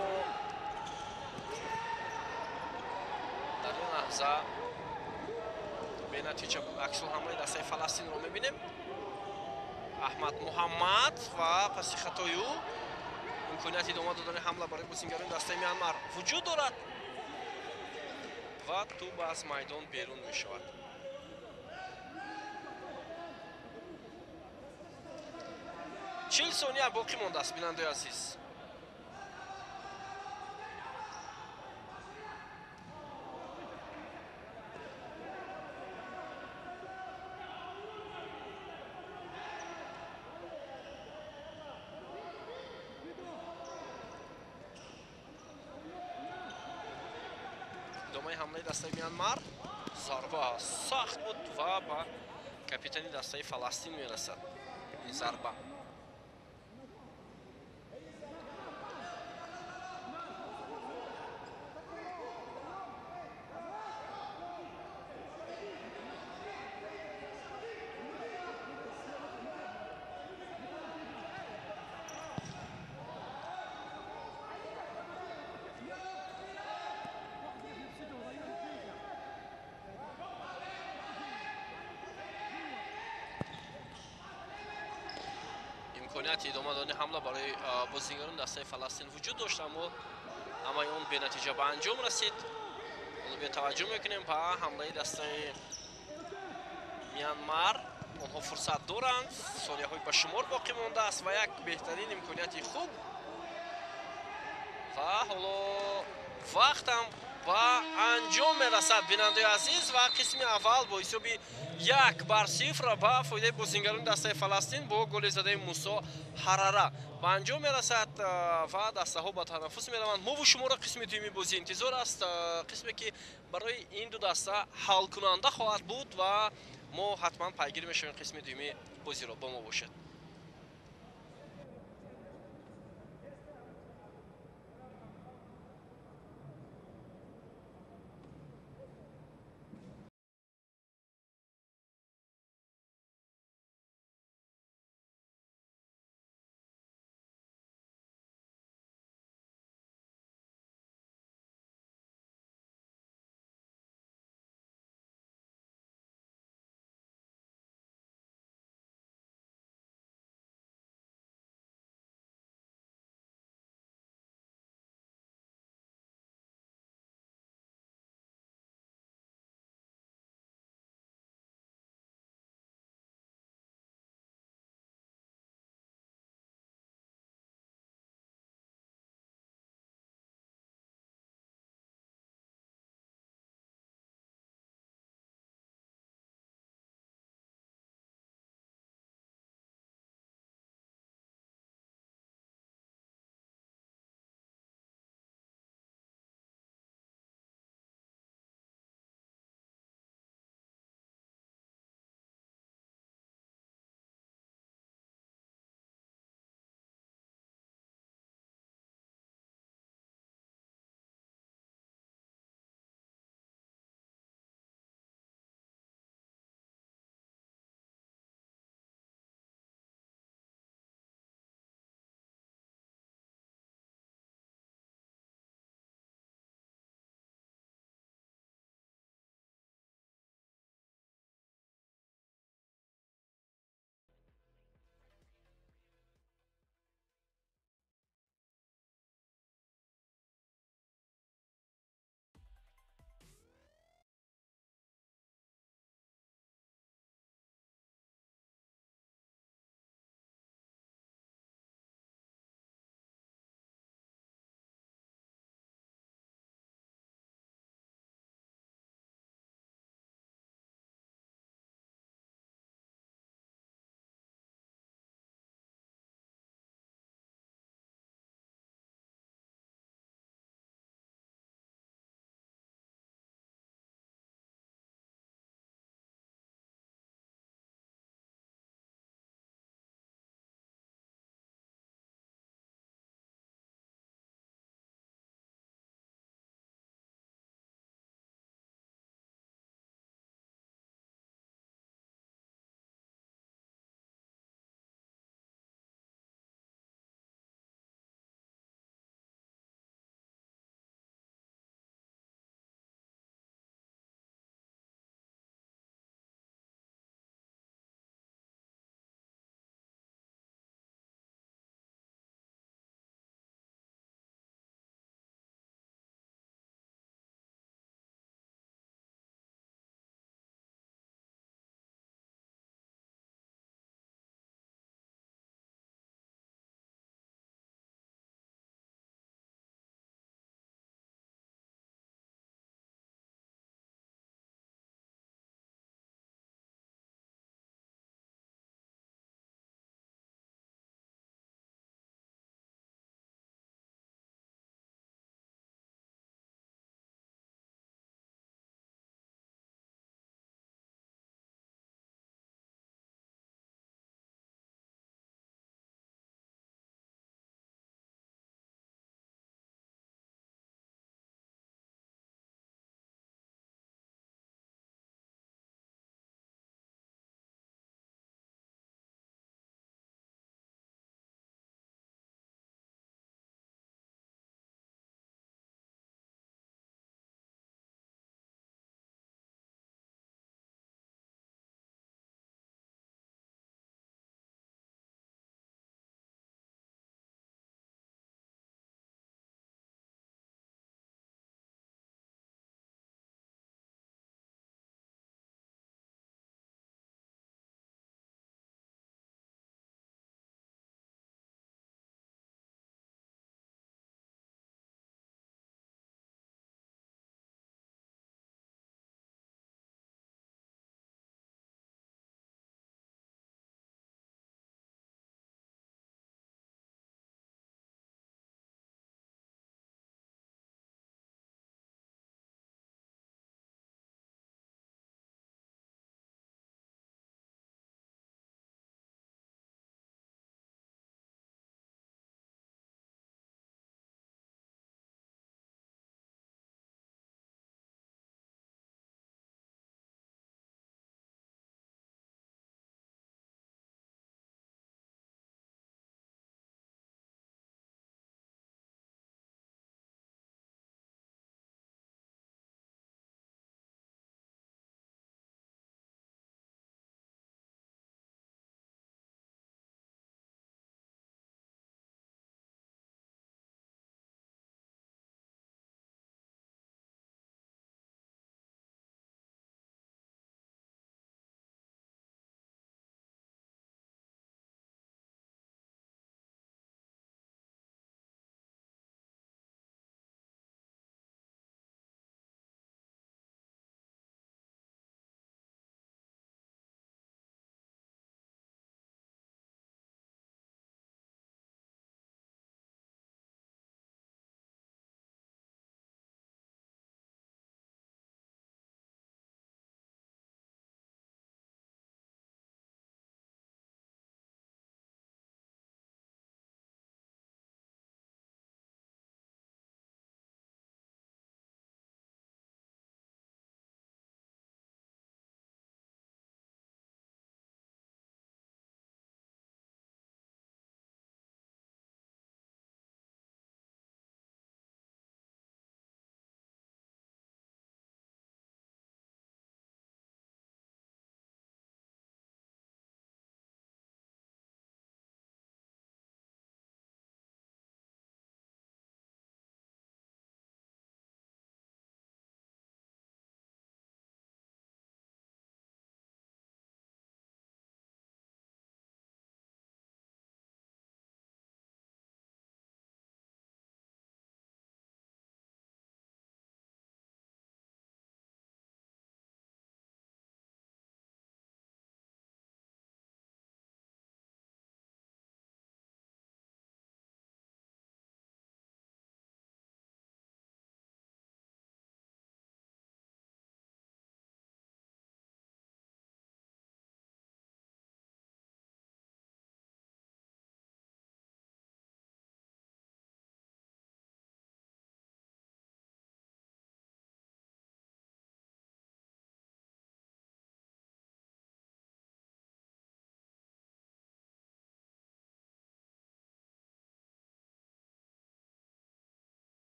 дар он лаҳза бенатиҷа аксул ҳамлаи дастаи Фаластинро мебинем. аҳмад муҳаммад ва паси хатою имконияти идома додани ҳамла барои бозингарони дастаи Мянмар вуҷуд дорад ва тӯб аз майдон берун мешавад. 40 сония боқӣ мондааст бинандаи азиз. идомаи ҳамлаи дастаи Мянмар, зарба сахт буд ва ба капитани дастаи Фаластин мерасад ин зарба. имконияти идома додани ҳамла барои бозингарони дастаи Фаластин вуҷуд дошт, аммо ҳамаи он бенатиҷа ба анҷом расид. ҳоло бетаваҷҷӯҳ мекунем ба ҳамлаи дастаи Мянмар. онҳо фурсат доранд. сонияҳои ба шумор боқӣ мондааст ва як беҳтарин имконияти хуб. ва ҳоло вақтам ба анҷом мерасад бинандаи азиз ва қисми аввал бо ҳисоби 1-0 ба фоидаи бозингарони дастаи Фаластин бо голи задаи Мусо Ҳарара ба анҷом мерасад ва дастаҳо ба танаффус мераванд. мову шумора қисми дуюми бозӣ интизор аст, қисме ки барои ин ду даста ҳалкунанда хоҳад буд ва мо ҳатман пайгирӣ мешавем қисми дуюми бозиро. бо мо бошед.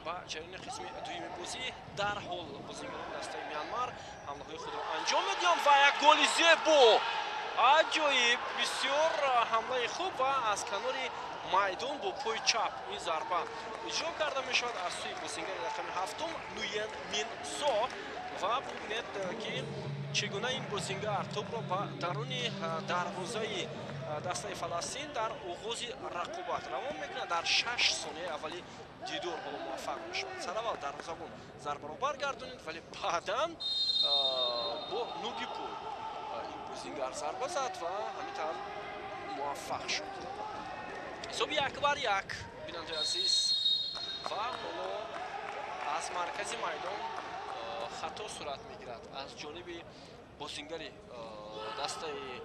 ва ҷараёни қисми дуюми бозӣ дарҳол бозигарони дастаи Мянмар ҳамлаҳои худро анҷом медиҳанд ва як голи зебо аҷоиб бисёр ҳамлаи хуб ва аз канори майдон бо пои чап ин зарба иҷро карда мешавад аз сӯи бозингари рақами 7 Нуен Мин Со ва бубинед ки чӣ гуна ин бозингар тӯбро ба даруни дарвозаи дастаи Фаластин дар оғози рақобат равон мекунад. Дар 6 сония аввали дидор ҳоло муваффақ мешавад. Сараввал дарвозабон зарбаро баргардонид, вале баъдан бо нуги пой ин бозингар зарба зад ва ҳамин тавр муваффақ шуд. ҳисоби 1-1 бинандаи азиз ва ҳоло аз маркази майдон хато сурат мегирад аз ҷониби бозингари дастаи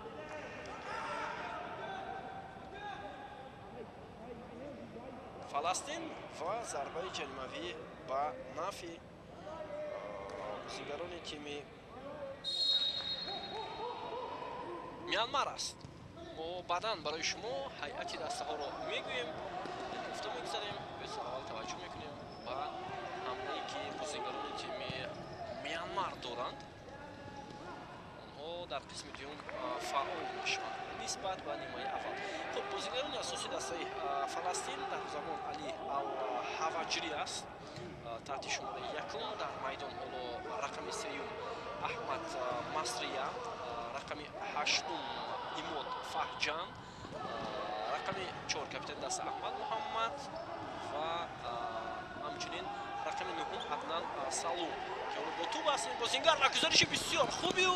Фаластин ва зарбаи ҷаримавӣ ба нафи бозингарони тими Мянмар аст. мо баъдан барои шумо ҳайати дастаҳоро мегӯем, гуфта мегзарем, бесавол таваҷҷӯҳ мекунем ба ҳамлае ки бозингарони тими Мянмар доранд. онҳо дар қисми дуюм фаъол мешаванд нисбат ба нимои аввал. хуб бозингарони асосии дастаи Фаластин дарвозабон Али Ал-Ҳаваҷри аст, таҳти шумораи 1 дар майдон ҳоло рақами 3 Аҳмад Масрия, рақами 8 Имод Фаҳҷан, рақами 4 капитани даста Аҳмад Муҳаммад ва ҳамчунин рақами 9 Аднан Салум ки ҳоло бо тӯб аст. ин бозингар ва гузариши бисёр хубию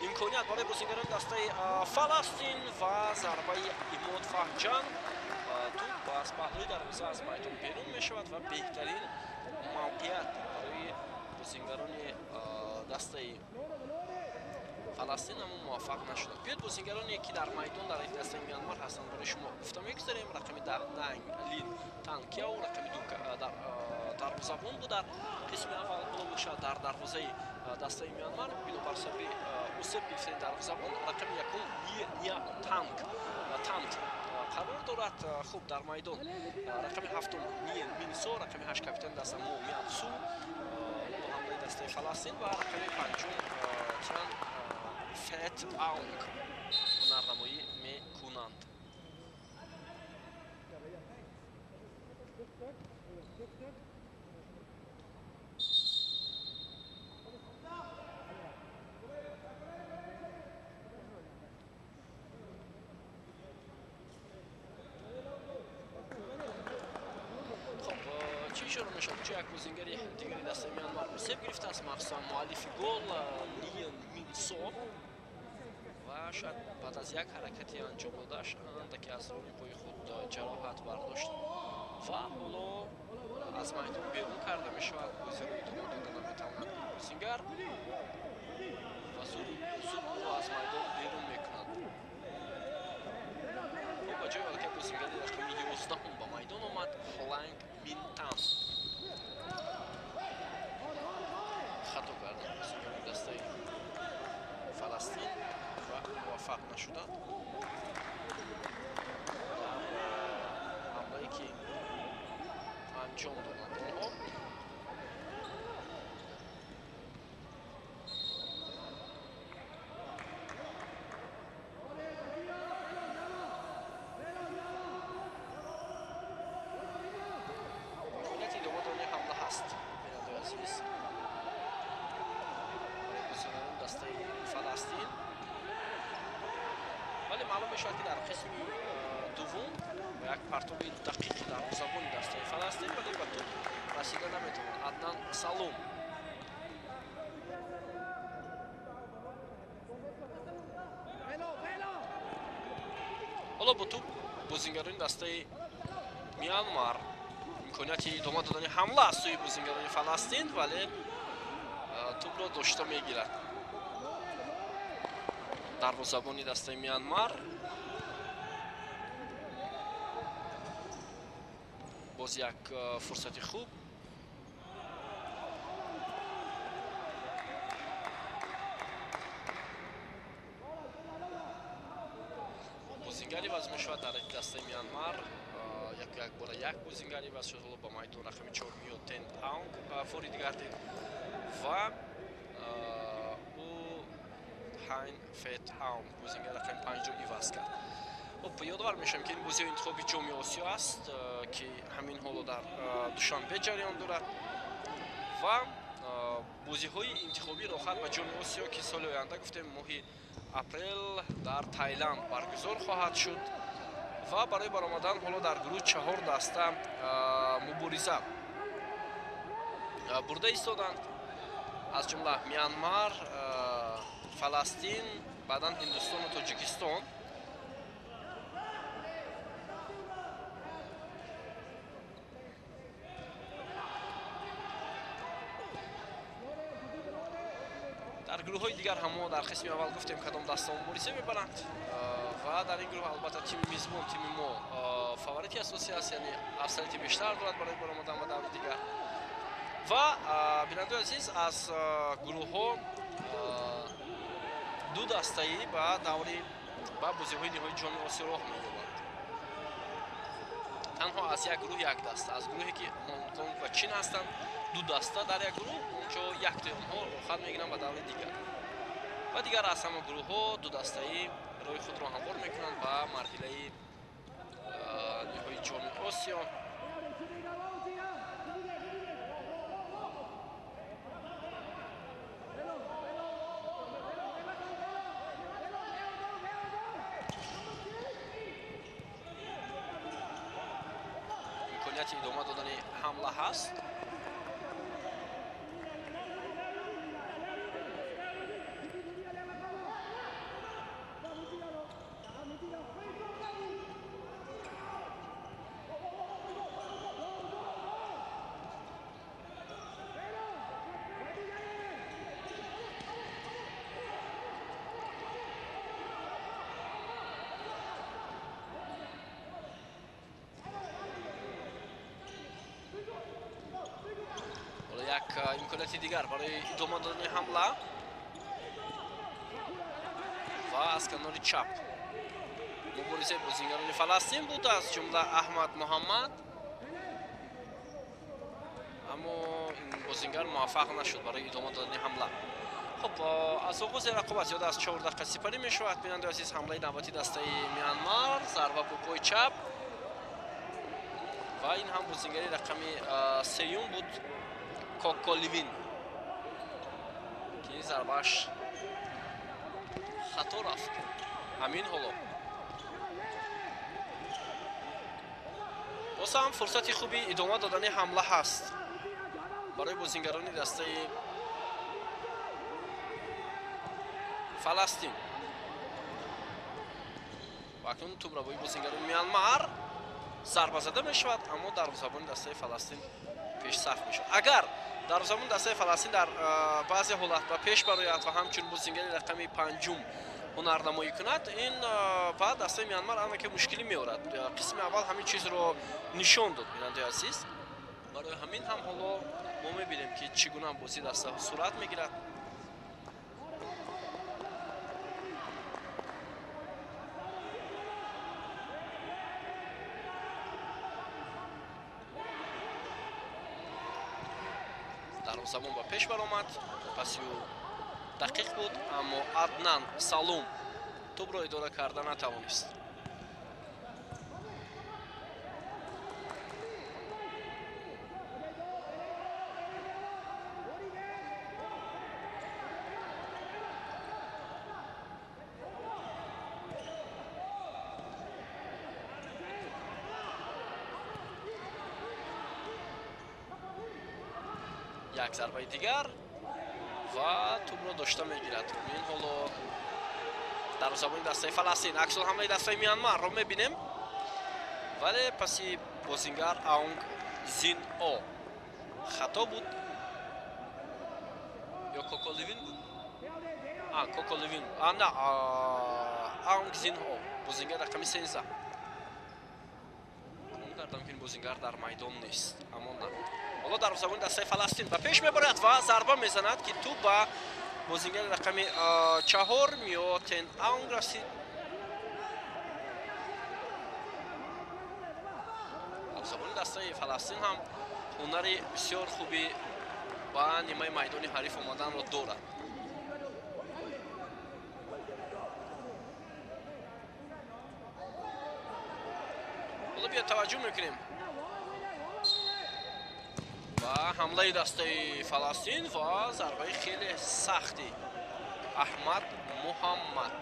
имконият барои бозингарони дастаи Фаластин ва зарбаи Имод Фаҳҷан. тӯб аз паҳлӯи дарвоза аз майдон берун мешавад ва беҳтарин мавқеят барои бозингарони дастаи Фаластин аммо муваффақ нашуданд. биёед бозингароне ки дар майдон дар дастаи Мянмар ҳастанд барои шумо гуфта мегузарем. рақами 10 Нанг Лин Танкяу, рақами 2 дарвозабон бу дар қисми аввал ҳоло бошад дар дарвозаи дастаи Мянмар бинобар ҳисоби усеб гирифтани дарвозабон рақами 1 Ния Тант қарор дорад. хуб дар майдон рақами 7 Ниен Минсо, рақами 8 капитани даста Мо Миансу бо ҳамлаи дастаи Фаластин ва рақами 5 Тран Фет Аунг ҳунарнамоӣ мекунанд. чӣ ишора мешавад чӣ як бозингари дигари дастаи Мянмар усеб гирифтааст, махсусан муаллифи гол Ниен Минсо ва шояд баъд аз як ҳаракати анҷом додааш андаке аз рӯи пои худ ҷароҳат бардошт ва ҳоло аз майдон берун карда мешавад. бозирои идома дода наметавонад бозингар ва зуд ӯро аз майдон берун мекунад. ба ҷои ҳоло ки бозингари рақами 11 ба майдон омад Ҳоланг Минтан хато кардан бозингари дастаи Фаластин ва муваффақ нашуданд дар ҳамлае ки анҷом доданд онҳо. имконияти идома додани ҳамла ҳаст бинандаи азиз барои бозингарони дастаи Фаластин, вале маълум мешавад ки дар қисми дуввум ба як партоби дақиқи дарвозабони дастаи Фаластин вале ба тӯб расида наметавонад Аднан Салум. ҳоло бо тӯб бозингарони дастаи Мянмар имконияти идома додани ҳамла аз сӯи бозингарони Фаластин, вале тӯбро дошта мегирад дарвозабони дастаи Мянмар. боз як фурсати хуб бозингари вазнмешавад дар дастаи Мянмар як бора як бозингар иваз шуд, ҳоло ба майдон рақами 4 миёд Тен Аунг фори дигар дид ва ӯ Ҳайн Фет Аунг бозингар рақами 5 ҷо иваз кард. Ёдовар мешавам ки ин бозиҳои интихоби ҷоми Осиё аст ки ҳамин ҳоло дар Душанбе ҷараён дорад ва бозиҳои интихобии рохат ба ҷоми Осиё ки соли оянда гуфтем моҳи апрел дар Таиланд баргузор хоҳад шуд ва барои баромадан ҳоло дар гурӯҳ 4 даста мубориза бурда истоданд, аз ҷумла Мянмар, Фаластин, баъдан Ҳиндустону Тоҷикистон. дар гурӯҳҳои дигар ҳам мо дар қисми аввал гуфтем кадом даста мубориза мебаранд ва дар ин гурӯҳ албатта тими мизбон тими мо фаворити асосӣ аст, яъне афзалияти бештар дорад барои баромадан ба даври дигар. ва бинандои азиз, аз гурӯҳҳо ду дастаӣ ба даври ба бозиҳои ниҳоии ҷоми Осиё роҳ меёбанд. танҳо аз як гурӯҳ як даста, аз гурӯҳе ки Ҳонконг ва Чин ҳастанд, ду даста дар як гурӯҳ, онҷо яктои онҳо рохат мегиранд ба даври дигар. ва дигар аз ҳама гурӯҳҳо ду дастаӣ роҳи худро ҳамвор мекунанд ба марҳилаи ниҳоии ҷоми Осиё. имконияти идома додани ҳамла ҳаст. як имконияти дигар барои идома додани ҳамла ва аз канори чап муборизаи бозингарони Фаластин буд, аз ҷумла Аҳмад Муҳаммад, аммо ин бозингар муваффақ нашуд барои идома додани ҳамла. хуб, аз оғози рақобат зиёда аз 4 дақиқа сипарӣ мешавад. бинандаи азиз, ҳамлаи навбати дастаи Мянмар, зарба бо пои чап ва ин ҳам бозингари рақами 3 буд, Коколивин, ки зарбааш хато рафт. ҳамин ҳоло боз ҳам фурсати хуби идома додани ҳамла ҳаст барои бозингарони дастаи Фаластин. ва акнун тӯбравои бозингарони Мянмар зарба зада мешавад, аммо дарвозабони дастаи Фаластин пешсаф мешавад. агар дарвозабони дастаи Фаластин дар баъзе ҳолат ба пеш барояд ва ҳамчун бозингари рақами 5 ҳунарнамоӣ кунад, ин ба дастаи Мянмар андаке мушкилӣ меорад. қисми аввал ҳамин чизро нишон дод, бинандаи азиз. барои ҳамин ҳам ҳоло мо мебинем ки чӣ гуна бозӣ дастаҳо сурат мегирад. дарвозабон ба пеш баромад, паси ӯ дақиқ буд, аммо Аднан Салум тӯбро идора карда натавонист. як зарбаи дигар ва тӯбро дошта мегирад. ин ҳоло дарвозабони дастаи Фаластин, аксул ҳамлаи дастаи Мянмарро мебинем, вале паси бозингар Аунг Зин О хато буд ё Коколивин буд? Коколивин, на, Аунг Зин О, бозингар рақами 13. гумон кардам ки ин бозингар дар майдон нест, аммо на. ҳоло дарвозабони дастаи Фаластин ба пеш мебарад ва зарба мезанад ки тӯб ба бозингари рақами 4 Миё Тен Аунг расид. мунтахабони дастаи Фаластин ҳам ҳунари бисёр хуби ба нимаи майдони ҳариф омаданро дорад. ҳоло бия таваҷҷӯҳ мекунем ба ҳамлаи дастаи Фаластин ва зарбаи хеле сахти Аҳмад Муҳаммад.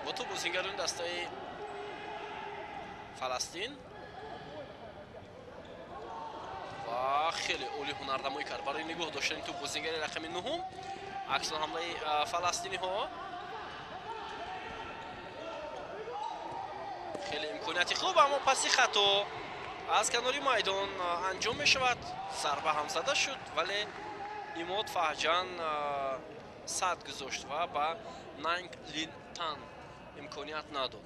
با تو بازیگران دسته فلسطین و خیلی اولی هنردمایی کرد برای نگاه داشتن تو بازیگر رقم 9 عکس حمله فلسطینی ها. خیلی امکانیتی خوب اما پسی خطا از کناری میدان انجام می شود. ضربه هم زده شد ولی اماد فهجان صد گذاشت و با ننگ لینتان امکانیت نداد.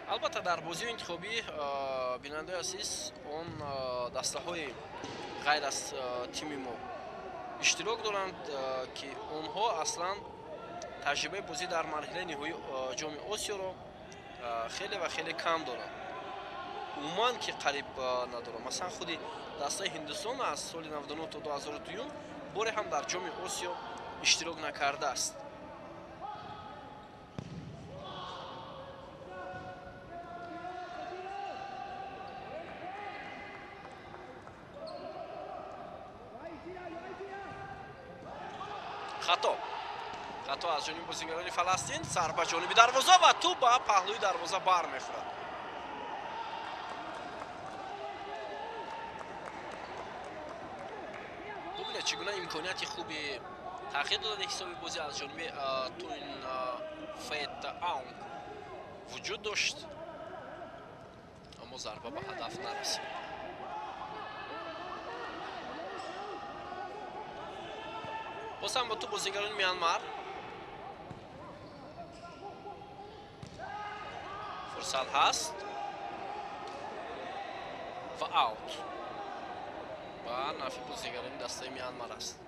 البته در بازی انتخابی بیننده عزیز اون دسته‌های غیر از تیم ما اشتراک دارند که اونها اصلا تجربه بازی در مرحله نهایی جام آسیا رو خیلی و خیلی کم دارند. عموما که قریب ندارند. مثلا خودی دسته هندوستان از سال 99 تا 2002 باری هم در جام آسیا اشتراک نکرده است. خطا از جانب بازیگران فلسطین، ضربه جانبی دروازه و توپ به پهلوی دروازه بر میخورد. ببینید چگونه امکانیت خوبی تحقیق داده حسابی بازی از جانب توین فیت آنگ وجود داشت اما ضربه به هدف نرسید. باز هم با تو بازیگران میانمار فرصت هست و اوت و نفی بازیگران دسته میانمار است.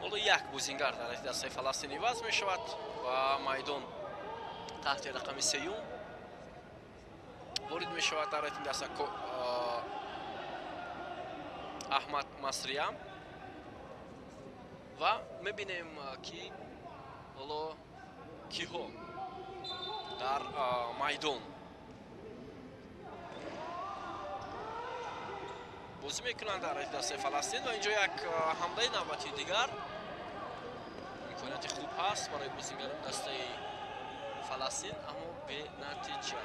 حالا یک بازیگر در دسته فلسطینی وضع می شود و میدان تحت رقم 3 وارد می شود در دسته احمد مصریام و میبینیم که حالا کیها در میدان بازی میکنند در دسته فلسطین و اینجا یک حمله نوبتی دیگر امکانیت خوب هست برای بازیگران دسته فلسطین اما به نتیجه.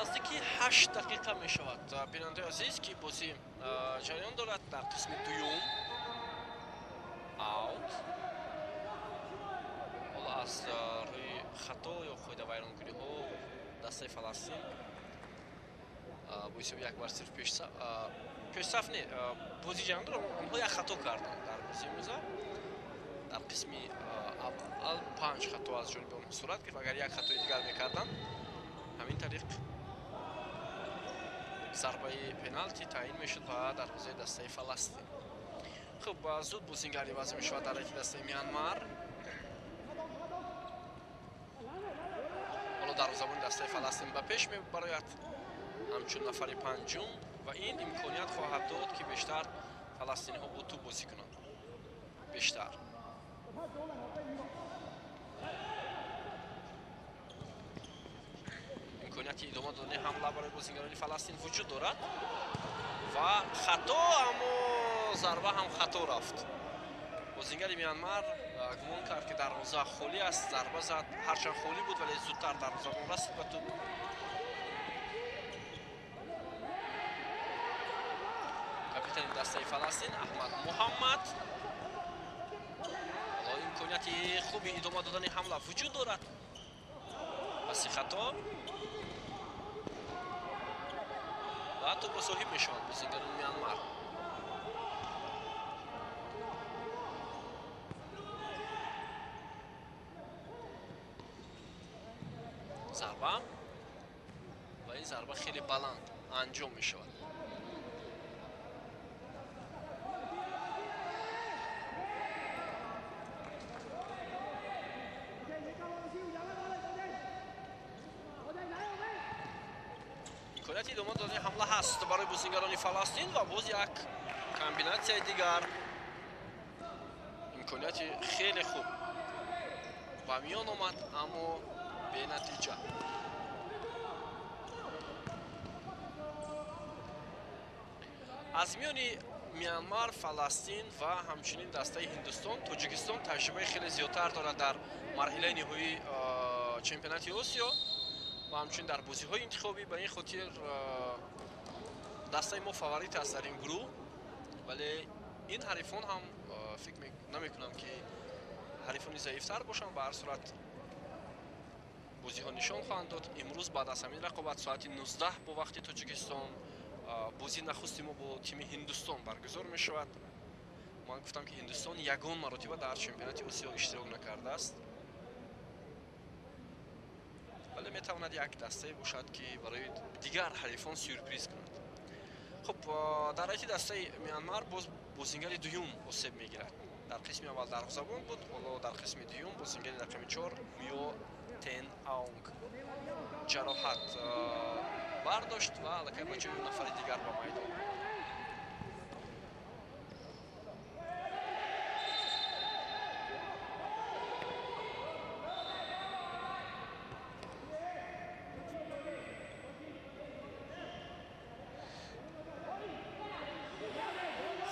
نزدیکی 8 دقیقه می شود بیننده عزیز که بازی جریان دارد در قسم دوم. اوت حالا از روی خطا یا خود ویرانگری ها دسته فلسطین باعث یک بار صرف پیشرفت نه بازی جریان دارد آنها یک خطا کردند در بازی موزه در قسم اول 5 خطا از جانب آنها صورت گرفت. اگر یک خطای دیگر میکردند همین طریق ضربه پنالتی تعیین میشد و دروازه دسته فلسطین. خب زود بازیگری وضع میشود در دسته میانمار. حالا дарвозабони дастаи Фаластин ба пеш мебарояд ҳамчун нафари панҷум ва ин имконият хоҳад дод ки бештар фаластиниҳо бо тӯб бозӣ кунанд. бештар имконияти идома додани ҳамла барои бозигарони Фаластин вуҷуд дорад ва хато, аммо зарба ҳам хато рафт. бозингари Миянмар гумон кард ки дарвоза холӣ аст, зарба зад, ҳарчанд холӣ буд вале зудтар дарвозабон расид ба тӯб. капитани дастаи Фаластин Аҳмад Муҳаммад, ҳоло имконияти хуби идома додани ҳамла вуҷуд дорад. паси хато ва ҳатто бо соҳиб мешаванд бозингарони Миянмар. зарба ва ин зарба хеле баланд анҷом мешавад. имконияти идома додани ҳамла ҳаст барои бозингарони Фаластин ва боз як комбинатсияи дигар. имконияти хеле хуб ба миён омад, аммо бенатиҷа. аз миёни Миянмар, Фаластин ва ҳамчунин дастаи Ҳиндустон, Тоҷикистон таҷрибаи хеле зиёдтар дорад дар марҳилаи ниҳоии чемпионати Осиё ва ҳамчунин дар бозиҳои интихобӣ. Ба ин хотир дастаи мо фаворит аст дар ин гурӯҳ, вале ин ҳарифон ҳам фикр намекунам ки ҳарифони заифтар бошанд. ба ҳар сурат бозиҳо нишон хоҳанд дод. имрӯз баъд аз ҳамин рақобат соати 19 бо вақти Тоҷикистон бозии нахусти мо бо тими Ҳиндустон баргузор мешавад. ман гуфтам ки Ҳиндустон ягон маротиба дар чемпионати Осиё иштирок накардааст, вале метавонад як дастае бошад ки барои дигар ҳарифон сюрприз кунад. хуб, дар ҳайати дастаи Миянмар боз бозингари дуюм осеб мегирад. дар қисми аввал дарвозабон буд, ҳоло дар қисми дуюм бозингари рақами 4 Миё Тен Аунг ҷароҳат бардошт ва аллакай ба ҷои нафари дигар ба майдон.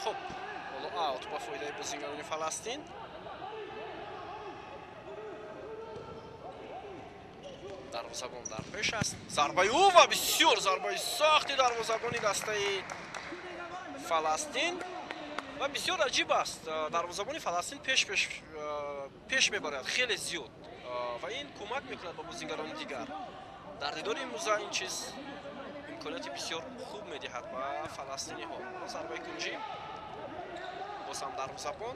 хуб, ҳоло аут ба фоидаи бозингарони Фаластин. дарвозабон дар пеш аст. зарбаи ӯ ва бисёр зарбаи сахти дарвозабони дастаи Фаластин ва бисёр аҷиб аст. дарвозабони Фаластин пеш мебарад хеле зиёд ва ин кӯмак мекунад ба бозингарони дигар. дар дидори имрӯза ин чиз имконияти бисёр хуб медиҳад ба фаластиниҳо. зарбаи кунҷӣ, боз ҳам дарвозабон.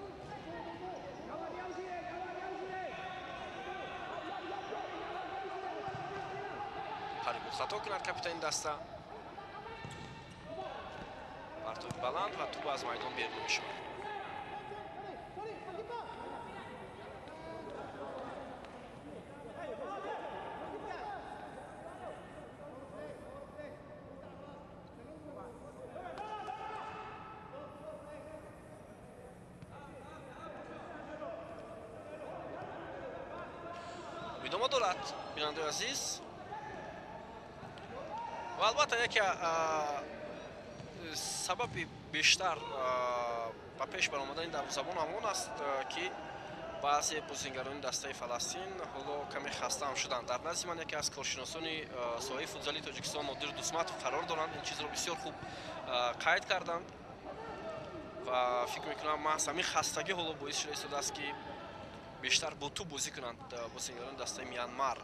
қариб хато кунад капитани даста. партови баланд ва тӯб аз майдон берун мешавад. идома дорад бинандаи азиз. ва албатта яке сабаби бештар ба пеш баромадани дарвозабон ҳамон аст ки баъзе бозингарони дастаи Фаластин ҳоло каме хастаам шуданд. дар назди ман яке аз коршиносони соҳаи футзали Тоҷикистон Нодир Дусматов қарор доранд. ин чизро бисёр хуб қайд карданд ва фикр мекунам маҳз ҳамин хастагӣ ҳоло боис шуда истодааст ки бештар бо тӯб бозӣ кунанд бозингарони дастаи Миянмар.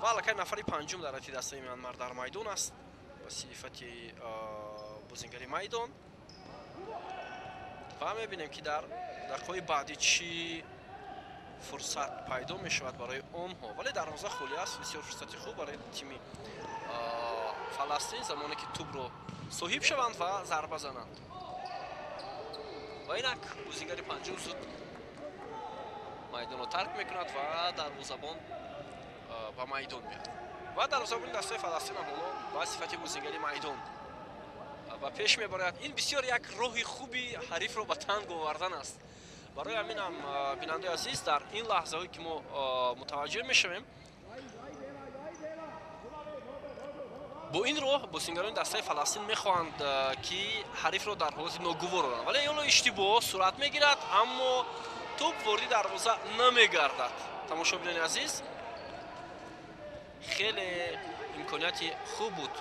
ва аллакай нафари панҷум дар ҳайати дастаи Миянмар дар майдон аст ба сифати бозингари майдон. ва мебинем ки дар дақиқаҳои баъди чӣ фурсат пайдо мешавад барои онҳо. вале дарвоза холӣ аст. бисёр фурсати хуб барои тими Фаластин замоне ки тӯбро соҳиб шаванд ва зарба зананд. ва инак бозингари панҷум зуд майдонро тарк мекунад ва дарвозабон ба майдон меояд ва дарвозабони дастаи фаластин ҳам ҳоло ба сифати бозингари майдон ба пеш мебарояд. Ин бисёр як роҳи хуби ҳарифро ба танг овардан аст. барои ҳамин ҳам бинандаи азиз дар ин лаҳзаҳое ки мо мутаваҷҷеҳ мешавем, бо ин роҳ бозингарони дастаи фаластин мехоҳанд ки ҳарифро дар ҳолати ногувор оранд, вале ёло иштибоҳ сурат мегирад, аммо туп ворди дарвоза намегардад. тамошобинони азиз, хеле имконияти хуб буд.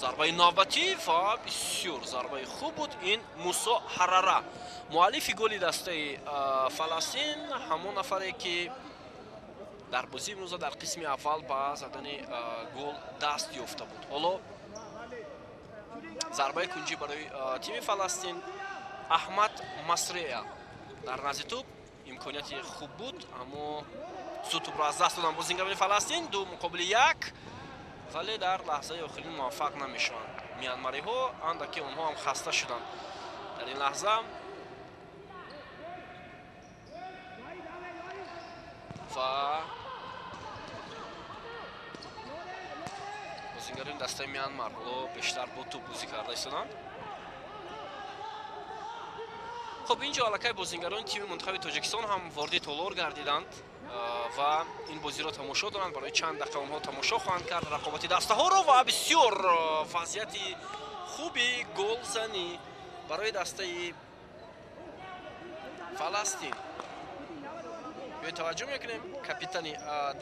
зарбаи навбатӣ ва бисёр зарбаи хуб буд. Ин Мусо Ҳарара, муаллифи голи дастаи фаластин, ҳамон нафаре ки дар бозии имрӯза дар қисми аввал ба задани гол даст ёфта буд. ҳоло зарбаи кунҷӣ барои тими фаластин Аҳмад Масрея дар назди туп имконияти хуб буд, аммо зуд тупро аз даст доданд бозингарони фаластин. 2 муқобили 1, вале дар лаҳзаи охирин муваффақ намешаванд. миянмариҳо андаке онҳо ҳам хаста шуданд дар ин лаҳза ва бозингарони дастаи Миянмар ҳоло бештар бо туп бозӣ карда истоданд. хуб, инҷо аллакай бозингарони тими мунтахаби Тоҷикистон ҳам ворди толор гардиданд ва ин бозиро тамошо доранд. барои чанд дақиқа онҳо тамошо хоҳанд кард рақобати дастаҳоро ва бисёр вазъияти хуби голзанӣ барои дастаи фаластин. биёед таваҷҷӯҳ мекунем, капитани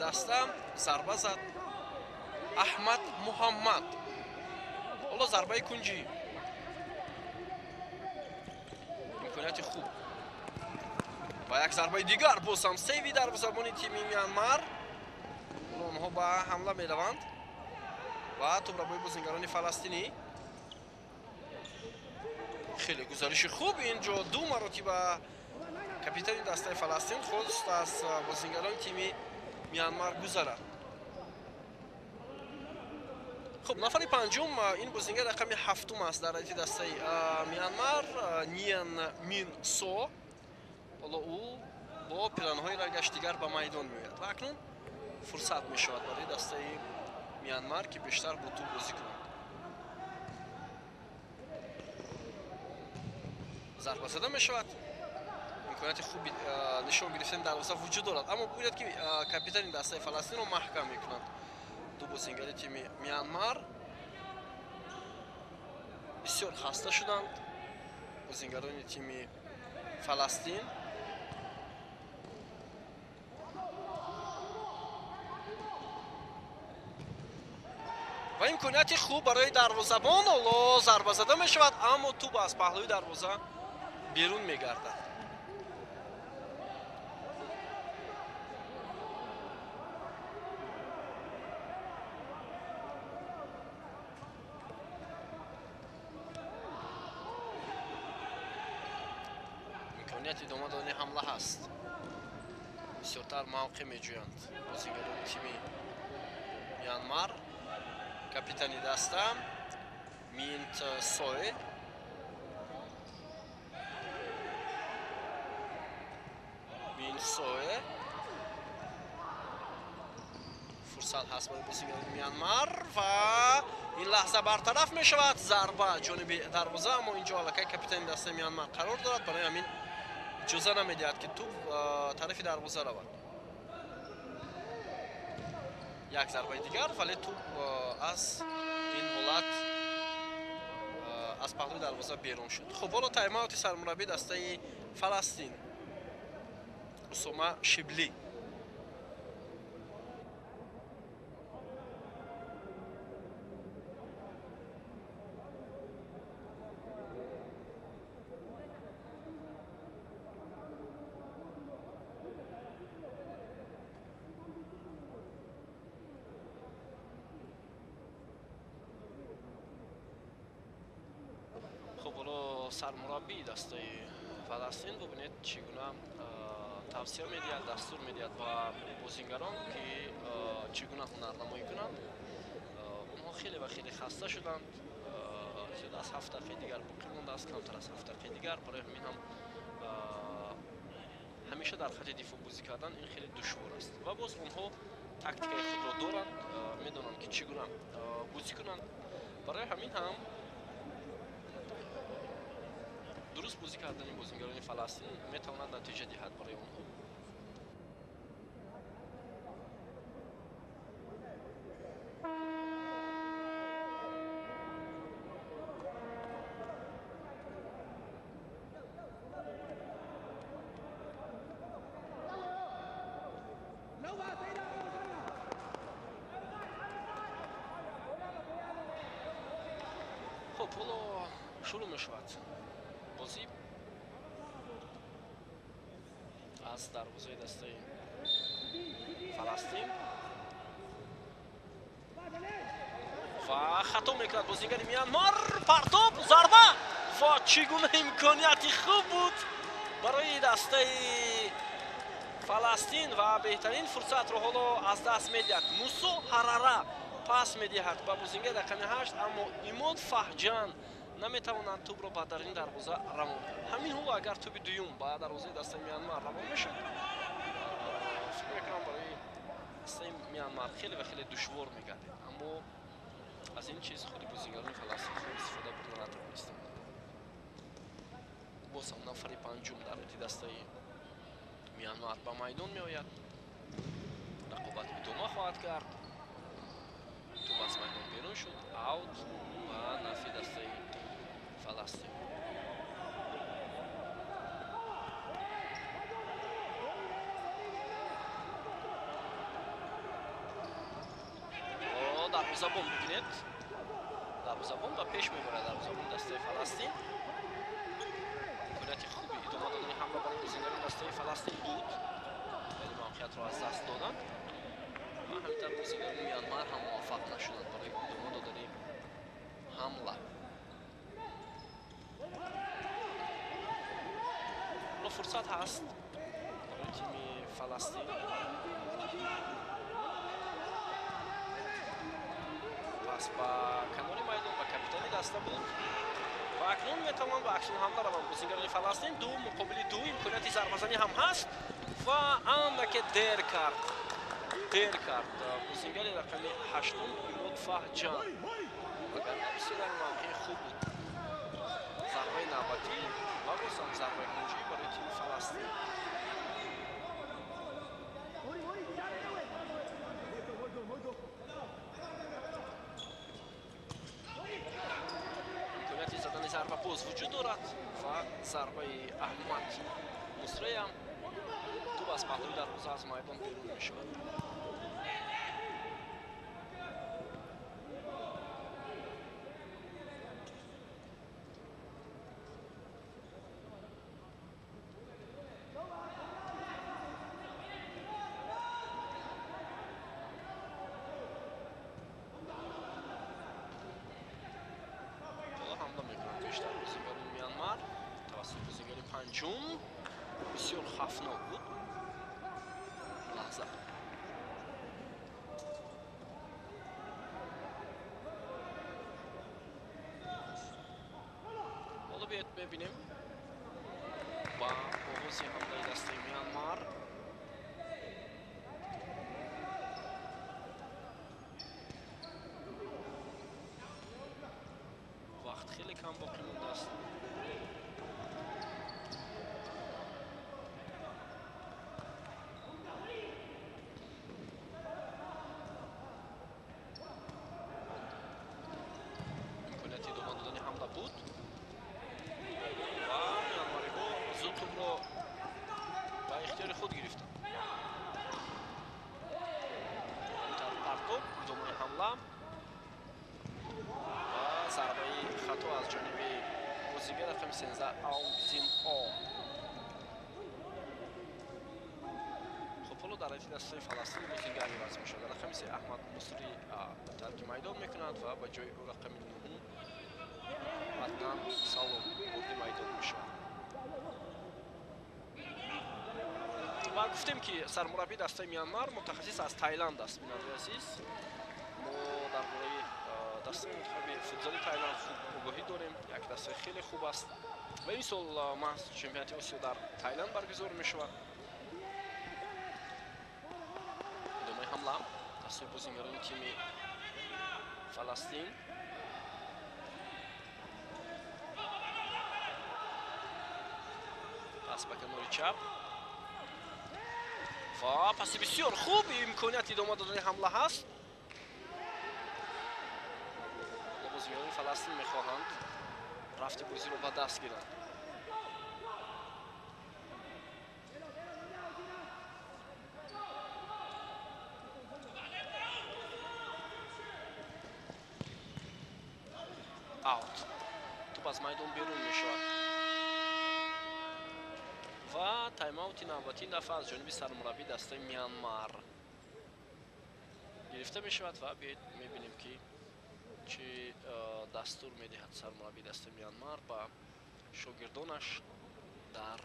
даста зарба зад Аҳмад Муҳаммад. ҳоло зарбаи кунҷӣ, имконияти хуб ва як зарбаи дигар, боз ҳам сейви дарвозабони тими Миянмар. ҳоло онҳо ба ҳамла мераванд ва тӯбрабои бозингарони фаластинӣ. хеле гузариши хуб. инҷо 2 маротиба капитани дастаи фаластин хост аз бозингарони тими Миянмар гузарад. хуб, нафари панҷум ин бозингар рақами 7 аст дар айти дастаи Миянмар, Ниан Мин Со. ҳоло ӯ бо пиранҳои ранггаштигар ба майдон меояд ва акнун фурсат мешавад барои дастаи Миянмар ки бештар бо туп бозӣ кунанд. зарба зада мешавад. имконияти хуби нишон гирифтани дарвоза вуҷуд дорад, аммо бояд ки капитани дастаи фаластинро маҳкам мекунанд. ду бозингари тими Миянмар бисёр хаста шуданд. бозингарони тими фаластин ва имконияти хуб барои дарвозабон. ҳоло зарба зада мешавад, аммо туп аз паҳлӯи дарвоза берун мегардад. имконияти идома додани ҳамла ҳаст. бисёртар мавқеъ меҷӯянд бозингарони тими Миянмар. капитани даста Минт Сое. фурсат ҳаст барои бозингарони Миянмар ва ин лаҳза бартараф мешавад. зарба ҷониби дарвоза, аммо инҷо аллакай капитани дастаи Миянмар қарор дорад, барои ҳамин иҷоза намедиҳад ки туп тарафи дарвоза равад. як зарбаи дигар, вале туп аз ин ҳолат аз паҳлӯи дарвоза берун шуд. хуб, ҳоло таймаути сармураббии дастаи Фаластин Усома Шибли. خب حالا سرمربی دسته فلسطین ببینید چگونه توصیه میدهد، دستور میدهد و بازیگران که چگونه هنرنمایی کنند. اونها خیلی و خیلی خسته شدند. زیاد از 7 دقیقه دیگر باقی مانده است، کمتر از 7 دقیقه دیگر. برای همین هم ҳамеша дар хати дифоъ бозӣ кардан ин хеле душвор аст ва боз онҳо тактикаи худро доранд, медонанд ки чӣ гуна бозӣ кунанд. барои ҳамин ҳам дуруст бозӣ кардани бозигарони фаластин метавонад натиҷа диҳад барои онҳо. خب حالا شروع میشود بازی از دروازه دسته فلسطین و خطا میکند بازیگر میانمار. پرتاب ضربه و چگونه امکانیتی خوب بود برای دسته فلسطین و بهترین فرصت رو حالا از دست میدهد. موسی حراره پاس میدهد به بازیگر رقم 8 اما ایماد فهجان نمیتوانند توپ را به درون دروازه روان کنند. همین حالا اگر توپ دوم به دروازه دسته میانمار روان میشد فکر میکنم برای دسته میانمار خیلی و خیلی دشوار میگردید، اما از این چیز خود بازیگران فلسطین خوب استفاده بردن نتوانستند. باز هم نفر پنجم در دسته میانمار به میدان میآید. رقابت ادامه خواهد کرد. توپ از میدان بیرون شد، اوت و نفی دسته فلسطین. دروازه‌بان ببینید، دروازه‌بان به پیش میبرد دروازه‌بان دسته فلسطین. امکانیت خوبی ادامه دادن حمله برای بازیگران دسته فلسطین بود ولی موقعیت را از دست دادند و همینطور بازیگران میانمار هم موفق نشدند برای ادامه دادن حمله. حالا فرصت هست برای تیم فلسطین. پس با کنار میدان با کاپیتانی دسته بود و اکنون میتوان با اکشن حمله روند بازیگران فلسطین. دو مقابل دو امکانیت ضربه‌زنی هم هست و اندک دیر کرد بازیگر رقم 8 ایماد فهجان. اگر نبسید در موقع خوب بود ضربه نوبتی و باز هم ضربه هجومی برای تیم فلسطین. ضربه باز وجود دارد و ضربه احمد مصری هم توپ از پهلوی دروازه از میدان بیرون می شود. پنجم بسیار خفناک بود. لحظه حالا بیاید ببینیم با آغاز حمله دسته میانمار وقت خیلی کم باقی مونده است. خب حالا در دسته فلسطین بازیگری وضع می شود. رقم 3 احمد مصری ترک میدان میکند و به جای او رقم 9 عدنان سالم وارد میدان می شود. و گفتیم که سرمربی دسته میانمار متخصص از تایلند است. بیننده عزیز، ما درباره دسته منتخب فوتبال تایلند خوب آگاهی داریم. یک دسته خیلی خوب است و این سال محض چمپیونات آسیا در تایلند برگزار می شود. дастаи бозингарони тими Фаластин. пас ба канори чап ва паси бисёр хуб, имконият идома додани ҳамла ҳаст. бозингарони Фаластин мехоҳанд рафти бозиро ба даст гиранд. аут. Туп аз майдон берун мешавад. ва таймаути навбатии дафъа аз ҷониби сармураббии дастаи Мянмар гирифта мешавад ва биёед мебинем ки чӣ дастур медиҳад сармураббии дастаи Мянмар ба шогирдонаш дар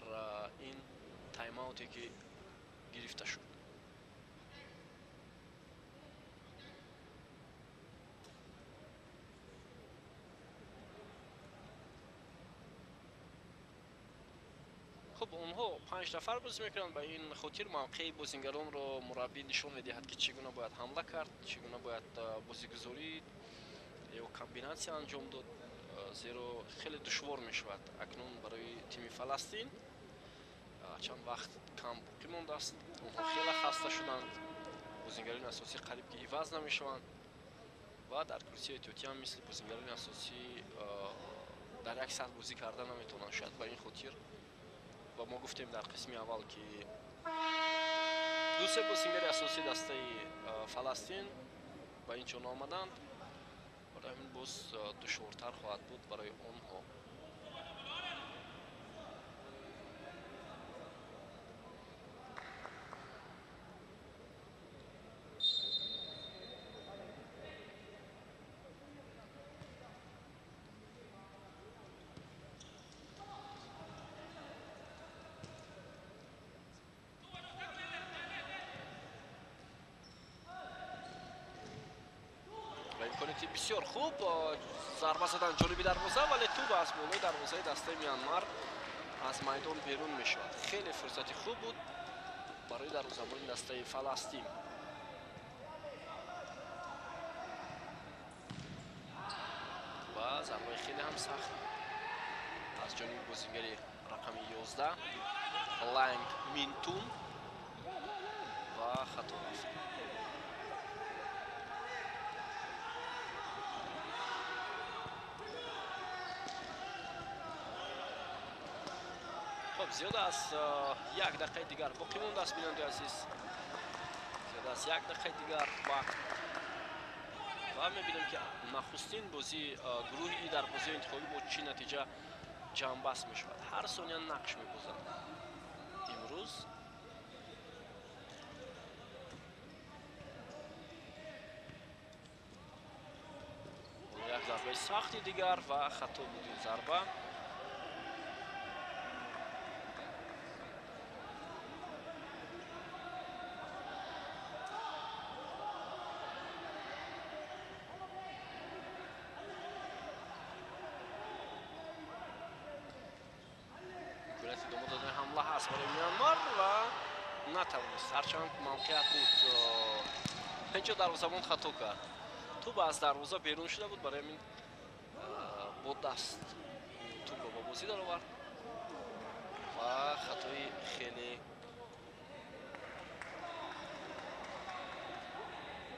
ин таймауте ки гирифта шуд. хуб, онҳо 5 нафар бозӣ мекунанд. ба ин хотир мавқеи бозингаронро мураббӣ нишон медиҳад ки чӣ гуна бояд ҳамла кард, чӣ гуна бояд бозигузорӣ ё комбинатсия анҷом дод, зеро хеле душвор мешавад акнун барои тими Фаластин. чанд вақт кам боқӣ мондааст. онҳо хеле хаста шуданд. бозингарони асосӣ қариб ки иваз намешаванд ва дар курсии эҳтиётӣ ҳам мисли бозингарони асосӣ дар як сатҳ бозӣ карда наметавонанд. шояд ба ин хотир ва мо гуфтем дар қисми аввал ки ду се бозингари асосии дастаи Фаластин ба ин ҷо омаданд. барои ҳамин боз душвортар хоҳад буд барои онҳо. имконияти бисёр хуб зарба задан ҷониби дарвоза, вале туп аз болои дарвозаи дастаи Мянмар аз майдон берун мешавад. хеле фурсати хуб буд барои дарвозабони дастаи Фаластин. ва зарбаи хеле ҳам сахт аз ҷониби бозингари рақами 11 Ланг Минтун ва хато рафт. зиёда аз як дақиқаи дигар боқӣ мондааст. бинандаи азиз, зиёда аз як дақиқаи дигар вақт ва мебинем ки нахустин бозии гурӯҳи ин дар бозии интихобӣ бо чӣ натиҷа ҷамъбаст мешавад. ҳар сония нақш мебозанд. имрӯз як зарбаи сахти дигар ва хато буд ин зарба. идома додани ҳамла ҳаст барои Мянмар ва натавонист. ҳарчанд мавқеат буд, инҷо дарвозабон хато кард. туп аз дарвоза берун шуда буд. барои ҳамин бо даст тупро ба бозӣ даровард ва хатои хеле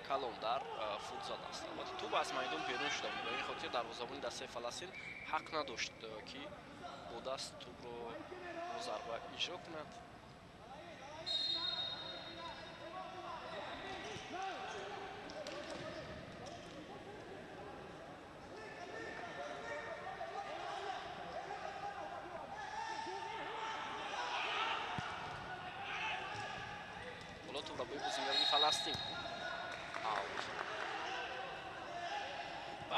калон дар футзал аст. албатта туп аз майдон берун шуда буд. ба ин хотир дарвозабони дастаи Фаластин ҳақ надошт ки бо даст тупро зарба иҷро кунад. бола тупро бои бозингарони Фаластин. аут.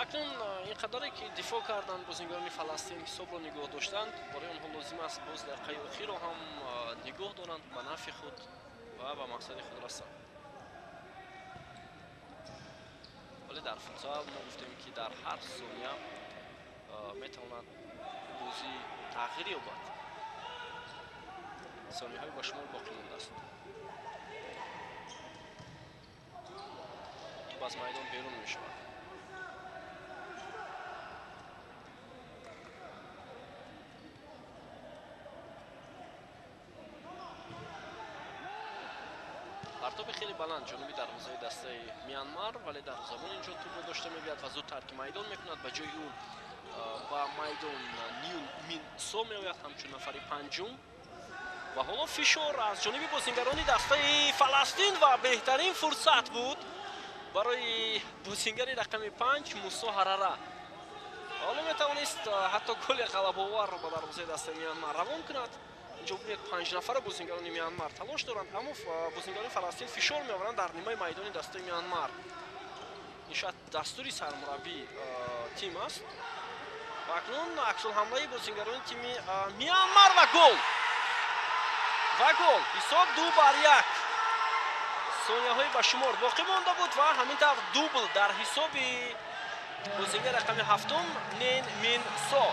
акнун ин қадаре ки дифоъ карданд бозингарони Фаластин, ҳисобро нигоҳ доштанд, барои онҳо лозим аст боз дақиқаи охирро ҳам нигоҳ доранд ба нафъи худ ва ба мақсади худ расанд. вале дар футзал мо гуфтем ки дар ҳар сония метавонад бозӣ тағйир ёбад. сониyaҳои ба шумор боқӣ мондааст. аз майдон берун мешавад. партоби хеле баланд ҷониби дарвозаи дастаи Мианмар, вале дарвозабон инҷо тӯбро дошта мегӯяд ва зуд тарки майдон мекунад. Ба ҷои ӯ ба майдон Нил Мин Со меояд ҳамчун нафари панҷум. ва ҳоло фишор аз ҷониби бозингарони дастаи Фаластин ва беҳтарин фурсат буд барои бозингари рақами 5 Мусо Ҳарара. ҳоло метавонист ҳатто голи ғалабоварро ба дарвозаи дастаи Мианмар равон кунад. инҷо бубинед 5 нафара бозингарони Мианмар талош доранд, аммо бозингарони Фаластин фишор меоваранд дар нимаи майдони дастаи Мианмар. ин шояд дастури сармураббии тим аст. ва акнун аксулҳамлаи бозингарони тими Мианмар ва гол! ҳисоб 2-1. сонияҳои ба шумор боқӣ монда буд ва ҳамин тавр дубл дар ҳисоби бозингари рақами 7 Нин Мин Со.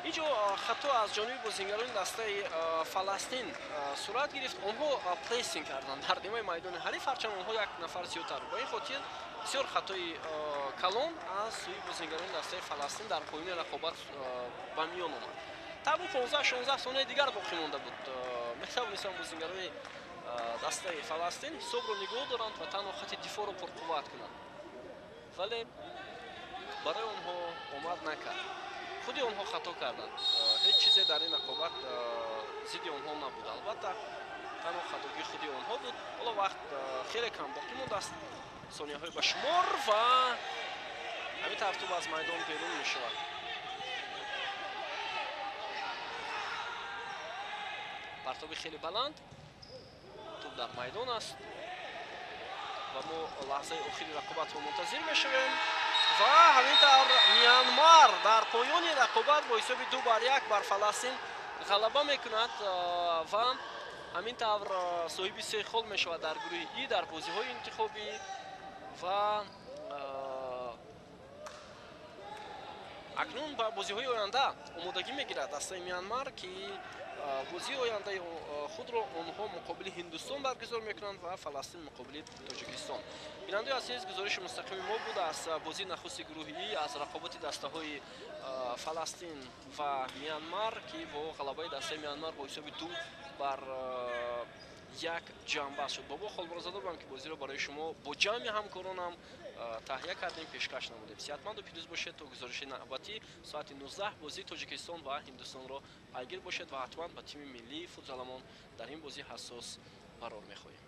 инҷо хато аз ҷониби бозингарони дастаи Фаластин сурат гирифт. онҳо прессинг карданд дар нимаи майдони ҳариф, ҳарчанд онҳо як нафар зиёдтар. бо ин хотир бисёр хатои калон аз сӯи бозингарони дастаи Фаластин дар поёни рақобат ба миён омад. табу 15-16 сония дигар боқӣ монда буд. метавонистанд бозингарони дастаи Фаластин ҳисобро нигоҳ доранд ва танҳо хати дифоъро пурқувват кунанд, вале барои онҳо омад накард. худи онҳо хато карданд. ҳеҷ чизе дар ин рақобат зидди онҳо набуд. албатта танҳо хатоги худи онҳо буд. ҳоло вақт хеле кам боқӣ мондааст. сонияҳои ба шумор ва ҳамин тавр тӯб аз майдон берун мешавад. партоби хеле баланд, тӯб дар майдон аст ва мо лаҳзаи охири рақобатро мунтазир мешавем. ва ҳамин тавр Мианмар дар поёни рақобат бо ҳисоби 2-1 бар Фаластин ғалаба мекунад ва ҳамин тавр соҳиби 3 хол мешавад дар гурӯҳи И дар бозиҳои интихобӣ. ва акнун ба бозиҳои оянда омодагӣ мегирад дастаи Мианмар, ки бозии ояндаи худро онҳо муқобили Ҳиндустон баргузор мекунанд ва Фаластин муқобили Тоҷикистон. бинандаи азиз, гузориши мустақими мо буд аз бозии нахусти гурӯҳи И, аз рақобати дастаҳои Фаластин ва Мианмар, ки бо ғалабаи дастаи Мианмар бо ҳисоби 2-1 ҷамъбаст шуд. бобо холборозада будам, ки бозиро барои шумо бо ҷамъи ҳамкоронам таҳия кардем, пешкаш намудем. сиҳатманду пирӯз бошед. то гузориши навбатӣ соати 19 бозии Тоҷикистон ва Ҳиндустонро пайгир бошед ва ҳатман ба тими миллии футзаламон дар ин бозӣ ҳассос қарор мехоҳем.